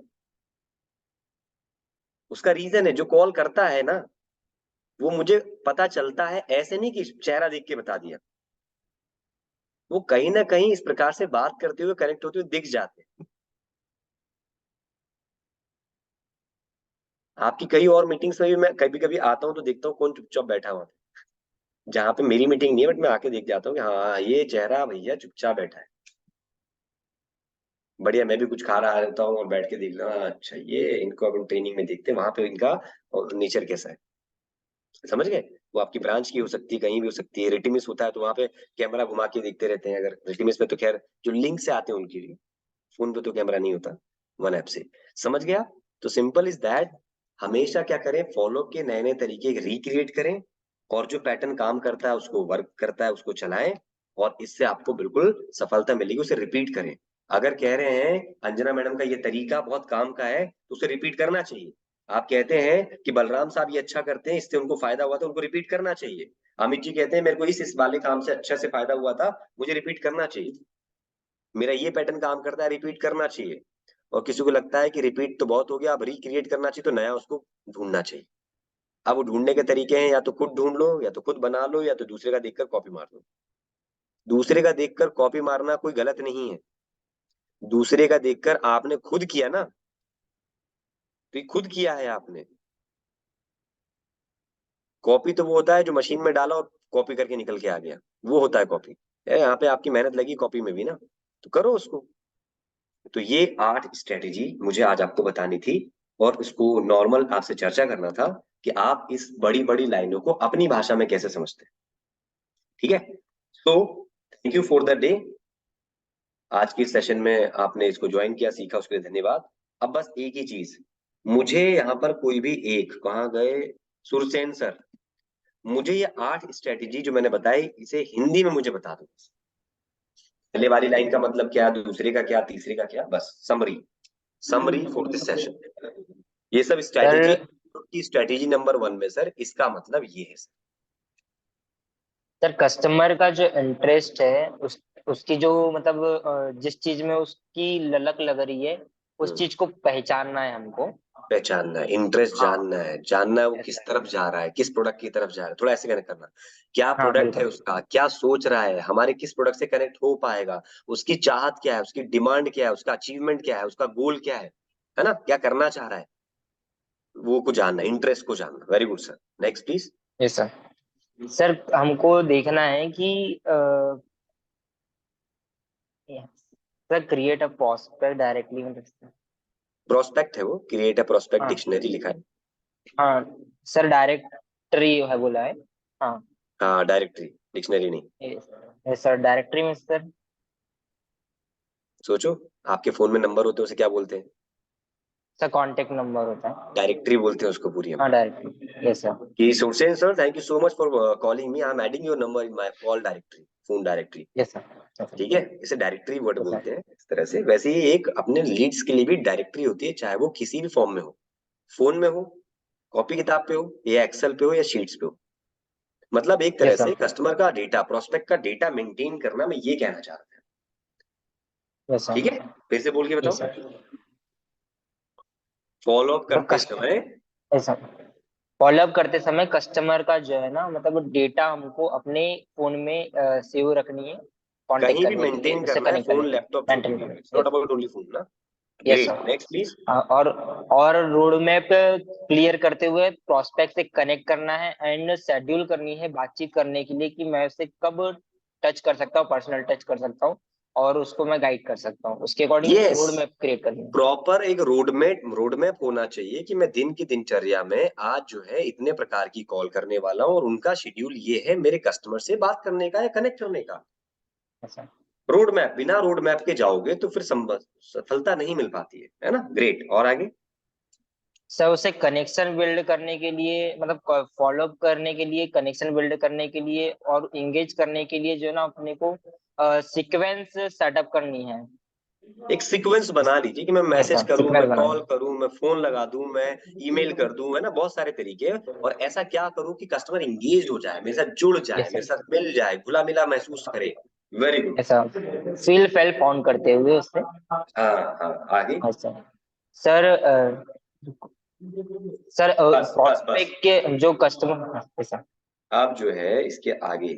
उसका रीजन है, जो कॉल करता है ना वो मुझे पता चलता है, ऐसे नहीं कि चेहरा देख के बता दिया। वो कहीं ना कहीं इस प्रकार से बात करते हुए, कनेक्ट होते हुए दिख जाते हैं। आपकी कई और मीटिंग्स में भी मैं कभी कभी आता हूँ तो देखता हूँ कौन चुपचाप बैठा हुआ है, जहां पे मेरी मीटिंग नहीं है, बट मैं आके देख जाता हूँ कि हाँ ये चेहरा भैया चुपचाप बैठा है। बढ़िया, मैं भी कुछ खा रहा रहता हूँ और बैठ के देख रहा हूँ, हाँ, अच्छा ये इनको अपन ट्रेनिंग में देखते हैं, वहां पे इनका नेचर कैसा है। समझ गए? वो आपकी ब्रांच की हो सकती है, कहीं भी हो सकती है। रेटिमिस होता है तो वहां पे कैमरा घुमा के देखते रहते हैं। अगर रेटिमिस में तो खैर जो लिंक से आते हैं उनके लिए, फोन पे तो कैमरा नहीं होता, वन ऐप से। समझ गया? तो सिंपल इज दैट, हमेशा क्या करें, फॉलो के नए नए तरीके रिक्रिएट करें, और जो पैटर्न काम करता है उसको वर्क करता है उसको चलाएं, और इससे आपको बिल्कुल सफलता मिलेगी। उसे रिपीट करें। अगर कह रहे हैं अंजना मैडम का ये तरीका बहुत काम का है तो उसे रिपीट करना चाहिए। आप कहते हैं कि बलराम साहब ये अच्छा करते हैं, इससे उनको फायदा हुआ था, उनको रिपीट करना चाहिए। अमित जी कहते हैं मेरे को इस वाले काम से अच्छे से फायदा हुआ था, मुझे रिपीट करना चाहिए। मेरा ये पैटर्न काम करता है, रिपीट करना चाहिए। और किसी को लगता है कि रिपीट तो बहुत हो गया, अब रिक्रिएट करना चाहिए, तो नया उसको ढूंढना चाहिए। अब वो ढूंढने के तरीके हैं, या तो खुद ढूंढ लो, या तो खुद बना लो, या तो दूसरे का देखकर कॉपी मार लो। दूसरे का देखकर कॉपी मारना कोई गलत नहीं है। दूसरे का देखकर आपने खुद किया ना, तो ये खुद किया है आपने। कॉपी तो वो होता है जो मशीन में डाला और कॉपी करके निकल के आ गया, वो होता है कॉपी। यहाँ पे आपकी मेहनत लगी कॉपी में भी ना, तो करो उसको। तो ये 8 स्ट्रेटेजी मुझे आज आपको बतानी थी, और उसको नॉर्मल आपसे चर्चा करना था कि आप इस बड़ी बड़ी लाइनों को अपनी भाषा में कैसे समझते हैं। ठीक है? तो thank you for the day. आज के सेशन में आपने इसको ज्वाइन किया, सीखा, उसके लिए धन्यवाद। अब बस एक ही चीज, मुझे यहाँ पर कोई भी एक, कहाँ गए सुरसेन सर, मुझे ये 8 स्ट्रेटेजी जो मैंने बताई इसे हिंदी में मुझे बता दो। पहले वाली लाइन का मतलब क्या, दूसरे का क्या, तीसरे का क्या, बस समरी फॉर दिस सेशन। ये सब स्ट्रैटेजी सर की स्ट्रैटेजी नंबर 1 में सर, इसका मतलब ये है सर। सर कस्टमर का जो इंटरेस्ट है उसकी जो मतलब जिस चीज में उसकी ललक लग रही है उस चीज को पहचानना है हमको। पहचानना है, इंटरेस्ट हाँ जानना है, जानना है वो किस ऐसा। तरफ जा रहा है, किस प्रोडक्ट की तरफ जा रहा है। थोड़ा ऐसे कनेक्ट करना, क्या हाँ प्रोडक्ट है बिल्कुल। उसका, क्या सोच रहा है, हमारे किस प्रोडक्ट से कनेक्ट हो पाएगा, उसकी चाहत क्या है, उसकी डिमांड क्या है, उसका अचीवमेंट क्या है, उसका गोल क्या है ना, क्या करना चाह रहा है, वो को जानना, इंटरेस्ट को जानना। Very good sir, next please. Yes sir. Sir हमको देखना है कि sir create a prospect directly मतलब। प्रोस्पेक्ट है वो, क्रिएट अ प्रोस्पेक्ट हाँ डिक्शनरी लिखा है। हाँ सर डायरेक्टरी है बोला है। हाँ हाँ डायरेक्टरी, डिक्शनरी नहीं। यस सर डायरेक्टरी में सर। सोचो, आपके फोन में नंबर होते हैं उसे क्या बोलते हैं? सर कॉन्टेक्ट नंबर होता है। डायरेक्टरी बोलते हैं उसको पूरी हम। हाँ डायरेक्टरी यस सर। कि Sursen sir, thank you so much for calling me, I am adding your number in my call directory, phone directory. Yes sir. ठीक है, इसे डायरेक्टरी वर्ड यस बोलते सर। हैं इस तरह से। वैसे ही एक अपने लीड्स के लिए भी डायरेक्टरी होती है, चाहे वो किसी भी फॉर्म में हो, फोन में हो, कॉपी किताब पे हो, या एक्सेल पे हो, या शीट्स पे हो। मतलब एक तरह यस सर। से कस्टमर का डेटा, प्रोस्पेक्ट का डेटा मेंटेन करना, मैं ये कहना चाह रहा था। यस ठीक सर। है, फिर से बोल के यस बताओ। सर। फॉलो अप तो करते समय, ऐसा फॉलोअप करते समय कस्टमर का जो है ना मतलब डेटा हमको अपने फोन में सेव रखनी है कांटेक्ट कहीं भी करने के लिए मेंटेन उससे करना है, कनेक्ट करने फोन के लिए लैपटॉप जो भी मेंटेन हो, करना it's not yes. About only phone ना। Yes great, sir. Next please. और रोड मैप क्लियर करते हुए प्रोस्पेक्ट से कनेक्ट करना है एंड शेड्यूल करनी है बातचीत करने के लिए कि मैं उससे कब टच कर सकता हूँ पर्सनल टच कर सकता हूँ और उसको मैं गाइड कर सकता हूँ, उसके according Yes. Road map create करनी है। प्रॉपर एक रोड मैप होना चाहिए कि मैं दिन की दिनचर्या में आज जो है इतने प्रकार की कॉल करने वाला हूँ और उनका शेड्यूल ये है मेरे कस्टमर से बात करने का या कनेक्ट करने का। ऐसा रोड मैप, बिना रोड मैप के जाओगे तो फिर सफलता नहीं मिल पाती है ना। ग्रेट, और आगे? सर उसे कनेक्शन बिल्ड करने के लिए, मतलब फॉलो अप करने के लिए, कनेक्शन बिल्ड करने के लिए और इंगेज करने के लिए जो है ना अपने को सीक्वेंस सेटअप करनी है। एक सीक्वेंस बना लीजिए कि मैं मैसेज ऐसा करूं, सीक्वेंस मैं बनाना कॉल करूं, मैं फोन लगा दूं, मैं ईमेल कर दूं, है ना, बहुत सारे तरीके। और ऐसा क्या करूं कि कस्टमर इंगेज हो जाए, मेरे साथ जुड़ जाए, मेरे साथ मिल जाए, घुला मिला महसूस करे। Very good. ऐसा फील फेल ऑन करते हुए उससे। हाँ हाँ, आगे? अच्छा सर, सर बस बस बस, प्रोस्पेक्ट के जो कस्टमर, ऐसा आप जो है इसके आगे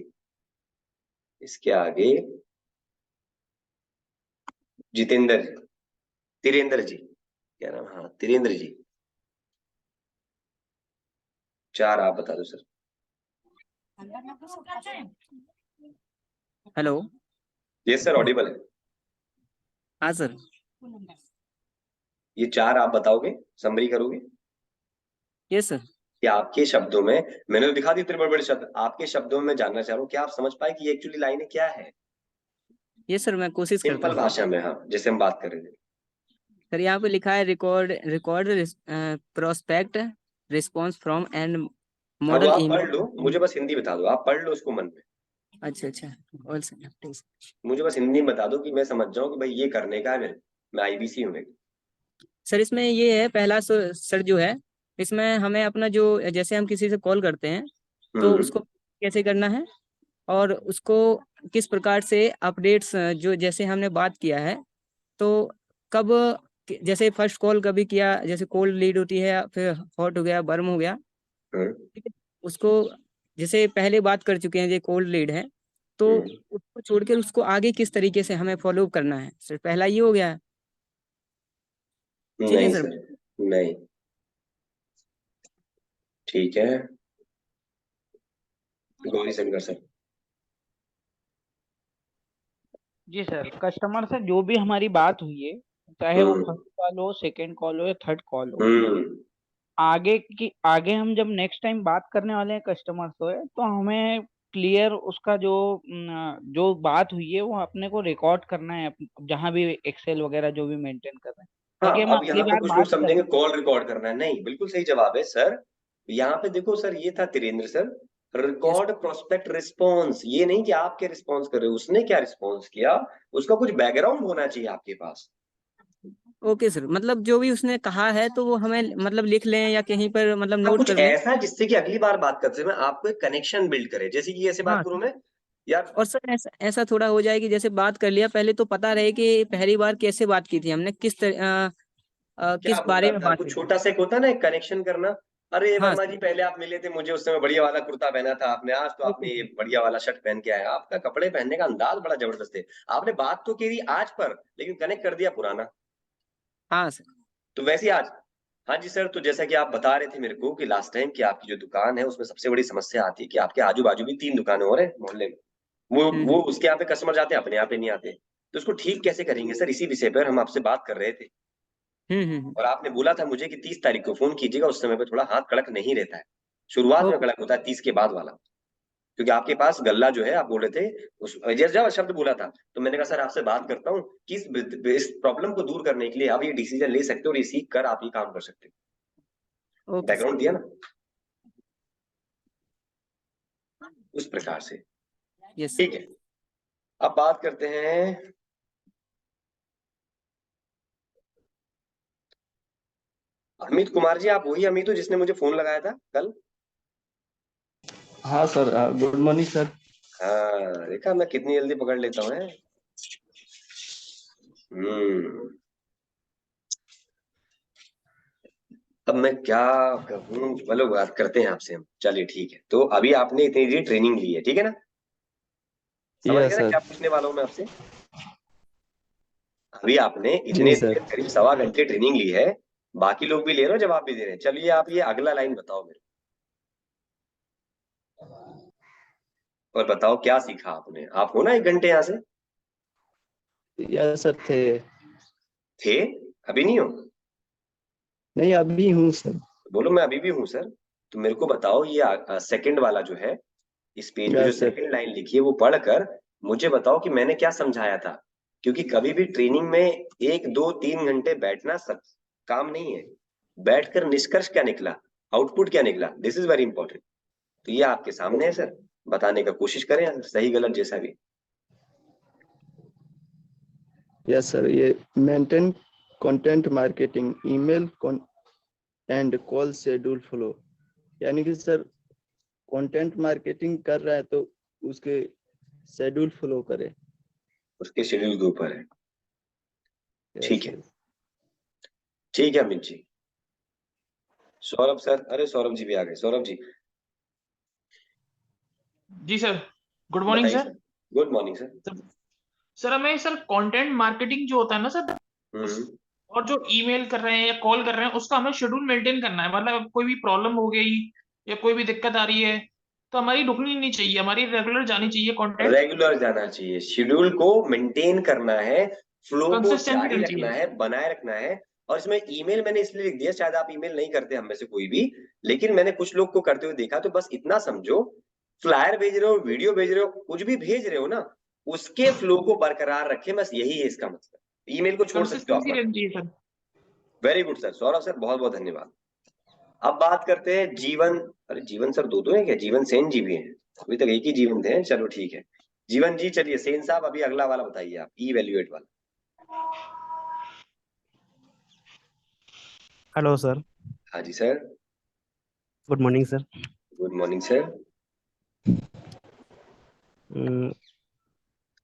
जितेंद्र जी, तिरेंद्र जी, क्या नाम? हाँ, तिरेंद्र जी, 4 आप बता दो sir. Hello. Yes sir, Audible है। हाँ सर। ये 4 आप बताओगे, समरी करोगे? Yes sir. कि आपके शब्दों में, मैंने तो दिखा दी इतने बड़े बड़े शब्द, आपके शब्दों में मैं जानना चाह रहा हूँ कि आप समझ पाए कि ये एक्चुअली लाइनें क्या है, यस सर, मैं कोशिश करता सिंपल हूँ। भाषा में। हाँ, जैसे हम बात कर रहे थे। सर यहाँ पे लिखा है record prospect response from and हाँ, वो मॉडल आप ईमेल। पढ़ लो, मुझे बस हिंदी बता दो, आप पढ़ लो उसको मन में। अच्छा अच्छा, ऑल सर। मुझे बस हिंदी में बता दो कि मैं समझ जाऊं कि भाई ये करने का है मेरे, मैं आईबीसी हूँ। सर इसमें ये है पहला सर जो है, इसमें हमें अपना जो जैसे हम किसी से कॉल करते हैं तो उसको कैसे करना है और उसको किस प्रकार से अपडेट्स जो जैसे हमने बात किया है तो कब, जैसे फर्स्ट कॉल कभी किया, जैसे कोल्ड लीड होती है फिर हॉट हो गया, बर्म हो गया, ठीक है, उसको जैसे पहले बात कर चुके हैं ये कोल्ड लीड है तो उसको छोड़कर उसको आगे किस तरीके से हमें फॉलो करना है। सर पहला ये हो गया, ठीक है नहीं सर। सर, नहीं। ठीक है, गौरी शंकर सर। जी सर, कस्टमर से जो भी हमारी बात हुई है, चाहे वो फर्स्ट कॉल हो, सेकंड कॉल हो या थर्ड कॉल हो, आगे हम जब नेक्स्ट टाइम बात करने वाले हैं कस्टमर से तो हमें क्लियर उसका जो बात हुई है वो अपने को रिकॉर्ड करना है, जहां भी एक्सेल वगैरह जो भी मेंटेन कर रहे हैं, हाँ, ताकि हम अब अगली यहाँ पे बार कुछ लोग बात समझेंगे करें। कॉल रिकॉर्ड करना है, नहीं, बिल्कुल सही जवाब है सर। यहाँ पे देखो सर, ये था Tirendra sir, yes. Record prospect response, ये नहीं कि आप क्या रिस्पॉन्स कर रहे हो, उसने क्या रिस्पॉन्स किया, उसका कुछ बैकग्राउंड होना चाहिए आपके पास। ओके सर, मतलब जो भी उसने कहा है तो वो हमें मतलब लिख लें या कहीं पर मतलब हाँ, नोट कुछ कर लें। ऐसा जिससे कि अगली बार बात करते समय आपको एक कनेक्शन बिल्ड करे, जैसे कि ऐसे बात हाँ, करूं मैं यार। और सर ऐसा ऐसा थोड़ा हो जाए कि जैसे बात कर लिया पहले तो पता रहे कि पहली बार कैसे बात की थी हमने, क्या किस होता बारे में था, बात कुछ की थी। छोटा सा एक होता है ना, एक कनेक्शन करना। अरे हाँ वर्मा जी, पहले आप मिले थे मुझे, उस समय बढ़िया वाला कुर्ता पहना था आपने, आज तो आपने ये सर। बढ़िया वाला शर्ट पहन के आया, आपका कपड़े पहनने का अंदाज बड़ा जबरदस्त है। आपने बात तो की थी आज पर, लेकिन कनेक्ट कर दिया पुराना। हाँ सर। तो वैसे ही आज। हाँ जी सर, तो जैसा कि आप बता रहे थे मेरे को कि लास्ट टाइम कि आपकी जो दुकान है उसमें सबसे बड़ी समस्या आती है कि आपके आजू बाजू भी 3 दुकानें और हैं मोहल्ले में, वो हम्म उसके यहाँ पे कस्टमर जाते हैं, अपने यहाँ पे नहीं आते। तो उसको ठीक कैसे करेंगे सर, इसी विषय पर हम आपसे बात कर रहे थे। हम्म। और आपने बोला था मुझे कि 30 तारीख को फोन कीजिएगा, उस समय पे थोड़ा हाथ कड़क नहीं रहता है, शुरुआत में ओके। कड़क होता है 30 के बाद वाला। क्योंकि आपके पास गल्ला जो है, आप बोल रहे थे उस जैसे जब शब्द बोला था, तो मैंने कहा सर आपसे बात करता हूँ कि इस प्रॉब्लम को दूर करने के लिए आप ये डिसीजन ले सकते हो और ये सीख कर आप ये काम कर सकते हो। Okay sir. बैकग्राउंड दिया ना, उस प्रकार से। Yes sir. ठीक है, अब बात करते हैं अमित कुमार जी। आप वही अमित हो जिसने मुझे फोन लगाया था कल? हाँ सर, गुड मॉर्निंग सर। हाँ, देखा मैं कितनी जल्दी पकड़ लेता हूँ। हम्म अब मैं क्या कहूँ, चलो बात करते हैं आपसे हम। चलिए ठीक है, तो अभी आपने इतनी देर ट्रेनिंग ली है, ठीक है ना? समझ गए यस ना सर। क्या पूछने वाला हूँ मैं आपसे? अभी आपने जी इतने देर सर। करीब सवा घंटे ट्रेनिंग ली है, बाकी लोग भी ले रहे हो, जवाब भी दे रहे हैं। चलिए आप ये अगला लाइन बताओ मेरे को, और बताओ क्या सीखा आपने। आप हो ना 1 घंटे यहाँ से? या सर थे? अभी नहीं हो? नहीं, अभी हूँ सर। बोलो मैं अभी भी हूँ सर। तो मेरे को बताओ ये सेकंड वाला जो है, इस पेज पे जो यस सर। सेकंड लाइन लिखी है वो पढ़कर मुझे बताओ कि मैंने क्या समझाया था। क्योंकि कभी भी ट्रेनिंग में 1 2 3 घंटे बैठना सब काम नहीं है। बैठकर निष्कर्ष क्या निकला, आउटपुट क्या निकला, दिस इज वेरी इंपॉर्टेंट। तो ये आपके सामने है सर, बताने का कोशिश करें सही गलत जैसा भी। यस सर, ये maintain content marketing email and call schedule flow, यानी कि सर कंटेंट मार्केटिंग कर रहा है तो उसके शेड्यूल फ्लो करे। उसके शेड्यूल के ऊपर है। ठीक है, Yes, ठीक है अमित जी। सौरभ सर, अरे सौरभ जी भी आ गए। सौरभ जी जी सर, गुड मॉर्निंग बताइए sir. Good morning sir. Sir हमें सर कंटेंट मार्केटिंग जो होता है ना सर, हम्म। और जो ईमेल कर रहे हैं या कॉल कर रहे हैं उसका हमें शेड्यूल मेंटेन करना है। मतलब कोई भी प्रॉब्लम हो गई या कोई भी दिक्कत आ रही है तो हमारी रुकनी नहीं चाहिए, हमारी रेगुलर जानी चाहिए कंटेंट। रेगुलर जाना चाहिए, शेड्यूल को मेंटेन करना है, फ्लो को कंसिस्टेंसी जारी रहनी रखना चाहिए। है, बनाए रखना है। और इसमें ईमेल मैंने इसलिए लिख दिया, शायद आप ईमेल नहीं करते हम में से कोई भी, लेकिन मैंने कुछ लोग को करते हुए देखा। तो बस इतना समझो, फ्लायर भेज रहे हो, वीडियो भेज रहे हो, कुछ भी भेज रहे हो ना, उसके फ्लो को बरकरार रखें, बस यही है इसका मतलब। ईमेल को छोड़ सकते हो आप। कंसिस्टेंसी रहनी चाहिए sir. Very good sir, Saurabh sir बहुत बहुत धन्यवाद। अब बात करते हैं जीवन। अरे जीवन सर दो है क्या? जीवन सेन जी भी हैं? अभी तक एक ही जीवन थे, चलो ठीक है। जीवन जी चलिए, सेन साहब अभी अगला वाला बताइए आप, ई वैल्यूएट वाला। Hello sir. हाँ जी sir. Good morning sir. Good morning sir.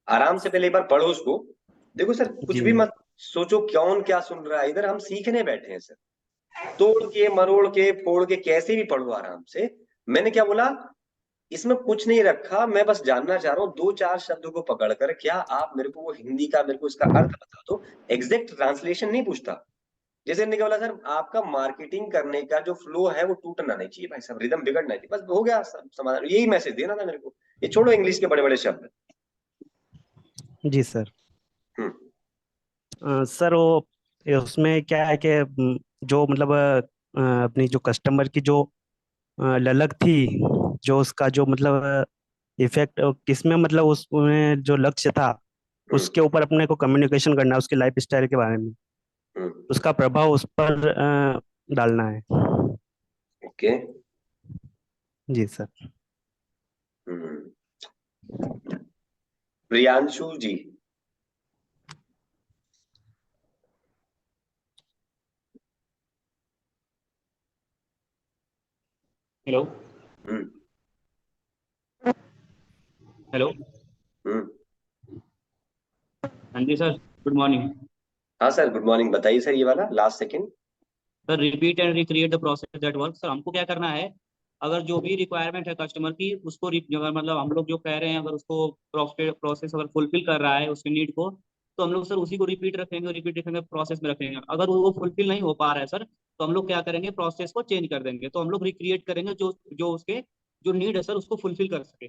आराम से पहले एक बार पढ़ो उसको। देखो सर, कुछ जी भी मत सोचो कौन क्या सुन रहा है, इधर हम सीखने बैठे हैं सर। तोड़ के मरोड़ के फोड़ के कैसे भी पढ़ो आराम से। मैंने क्या बोला, इसमें कुछ नहीं रखा, मैं बस जानना चाह रहा हूँ 2 4 शब्दों को पकड़कर क्या आप मेरे को वो हिंदी का मेरे को इसका अर्थ बता दो। एग्जैक्ट ट्रांसलेशन नहीं पूछता। जैसे हमने क्या बोला सर, आपका मार्केटिंग करने का जो फ्लो है वो टूटना नहीं चाहिए भाई साहब, रिदम बिगड़ना नहीं, बस हो गया समाधान। यही मैसेज देना था मेरे को। ये छोड़ो इंग्लिश के बड़े बड़े शब्द। जी सर। हम्म। सर वो उसमें क्या है कि जो मतलब अपनी जो कस्टमर की जो ललक थी, जो उसका जो मतलब इफेक्ट किसमें मतलब उसमें जो लक्ष्य था उसके ऊपर अपने को कम्युनिकेशन करना है, उसकी लाइफ स्टाइल के बारे में उसका प्रभाव उस पर डालना है। ओके। जी सर। प्रियांशु जी। हेलो। हम्म। हेलो। हाँ जी सर, गुड मॉर्निंग। हाँ सर गुड मॉर्निंग, बताइए सर ये वाला last second. Sir repeat and recreate the process that work. Sir हमको क्या करना है, अगर जो भी रिक्वायरमेंट है कस्टमर की उसको मतलब हम लोग जो कह रहे हैं अगर उसको प्रोसेस अगर फुलफिल कर रहा है उसके नीड को, तो हम लोग सर उसी को रिपीट रखेंगे प्रोसेस में रखेंगे। अगर वो फुलफिल नहीं हो पा रहा है सर, तो हम लोग क्या करेंगे, प्रोसेस को चेंज कर देंगे। तो हम लोग रिक्रिएट करेंगे जो जो उसके जो नीड है सर उसको फुलफिल कर सके।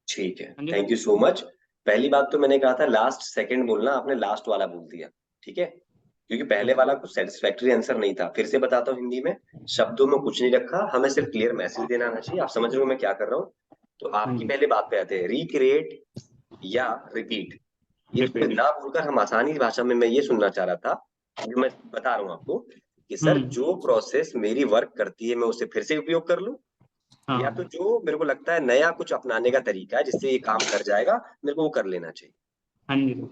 ठीक है, हाँ जी थैंक यू सो मच। पहली बात तो मैंने कहा था लास्ट सेकंड बोलना, आपने लास्ट वाला बोल दिया। ठीक है, क्योंकि पहले वाला कुछ सेटिस्फैक्टरी आंसर नहीं था। फिर से बताता हूँ हिंदी में, शब्दों में कुछ नहीं रखा, हमें सिर्फ क्लियर मैसेज देना आना चाहिए। आप समझ रहे हो मैं क्या कर रहा हूँ? तो हाँ आपकी जी। पहले बात पे आते हैं, रिक्रिएट या रिपीट। ये Repeat। ना बोलकर हम आसानी भाषा में मैं ये सुनना चाह रहा था, जो मैं बता रहा हूँ आपको कि सर जो प्रोसेस मेरी वर्क करती है मैं उसे फिर से उपयोग कर लूं, या तो हाँ जो मेरे को लगता है नया कुछ अपनाने का तरीका है जिससे ये काम कर जाएगा, मेरे को वो कर लेना चाहिए। हाँ जी।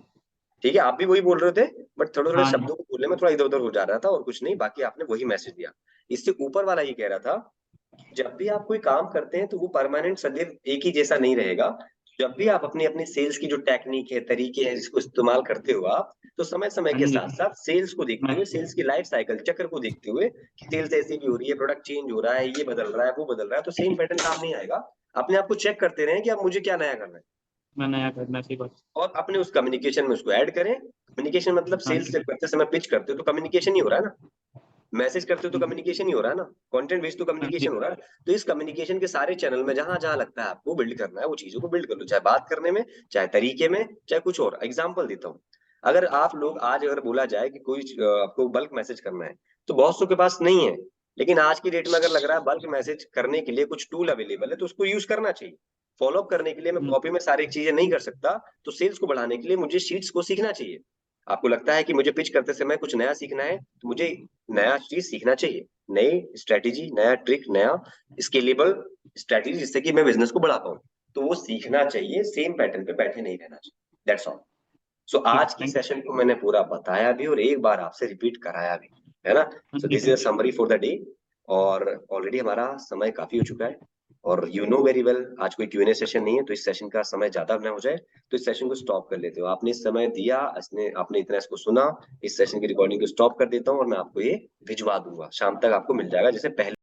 ठीक है, आप भी वही बोल रहे थे, बट थोड़े थोड़े हाँ शब्दों को बोलने में थोड़ा इधर उधर हो जा रहा था और कुछ नहीं, बाकी आपने वही मैसेज दिया। इससे ऊपर वाला ये कह रहा था कि जब भी आप कोई काम करते हैं तो वो परमानेंट सदैव एक ही जैसा नहीं रहेगा। जब भी आप अपनी अपनी सेल्स की जो टेक्निक है, तरीके हैं जिसको इस्तेमाल करते हो आप, तो समय समय हाँ के जी। साथ साथ सेल्स को देखते हुए, सेल्स की लाइफ साइकिल चक्र को देखते हुए कि सेल्स ऐसी भी हो रही है, प्रोडक्ट चेंज हो रहा है, ये बदल रहा है, वो बदल रहा है, तो सेम पैटर्न काम नहीं आएगा। अपने आप को चेक करते रहें कि अब मुझे क्या नया करना है, मैं नया करना सही बात। और अपने उस कम्युनिकेशन में उसको ऐड करें। कम्युनिकेशन मतलब हाँ सेल्स जी। जब करते समय पिच करते हो तो कम्युनिकेशन ही हो रहा है ना, मैसेज करते हो तो कम्युनिकेशन ही हो रहा है ना, कंटेंट भेज तो हाँ जी। कम्युनिकेशन हो रहा है। तो इस कम्युनिकेशन के सारे चैनल में जहां जहां लगता है आपको बिल्ड करना है वो चीजों को बिल्ड कर लो, चाहे बात करने में, चाहे तरीके में, चाहे कुछ और। एग्जांपल देता हूँ, अगर आप लोग आज अगर बोला जाए कि कोई आपको बल्क मैसेज करना है तो बहुत सौ के पास नहीं है, लेकिन आज की डेट में अगर लग रहा है बल्क मैसेज करने के लिए कुछ टूल अवेलेबल है तो उसको यूज करना चाहिए। फॉलो अप करने के लिए मैं कॉपी में सारी चीजें नहीं कर सकता, तो सेल्स को बढ़ाने के लिए मुझे शीट्स को सीखना चाहिए। आपको लगता है कि मुझे पिच करते समय कुछ नया सीखना है, तो मुझे नया चीज सीखना चाहिए, नई स्ट्रेटेजी, नया ट्रिक, नया स्केलेबल स्ट्रेटेजी, जिससे कि मैं बिजनेस को बढ़ा पाऊं। तो वो सीखना चाहिए, सेम पैटर्न पे बैठे नहीं रहना चाहिए। That's all. सो आज की सेशन को मैंने पूरा बताया भी और एक बार आपसे रिपीट कराया भी, है ना। So this is a summary for the day, और ऑलरेडी हमारा समय काफी हो चुका है, और यू नो वेरी वेल आज कोई Q&A सेशन नहीं है, तो इस सेशन का समय ज्यादा न हो जाए तो इस सेशन को स्टॉप कर लेते हो। आपने इस समय दिया, आपने इतना इसको सुना, इस सेशन की रिकॉर्डिंग को स्टॉप कर देता हूँ और मैं आपको ये भिजवा दूंगा, शाम तक आपको मिल जाएगा जैसे पहले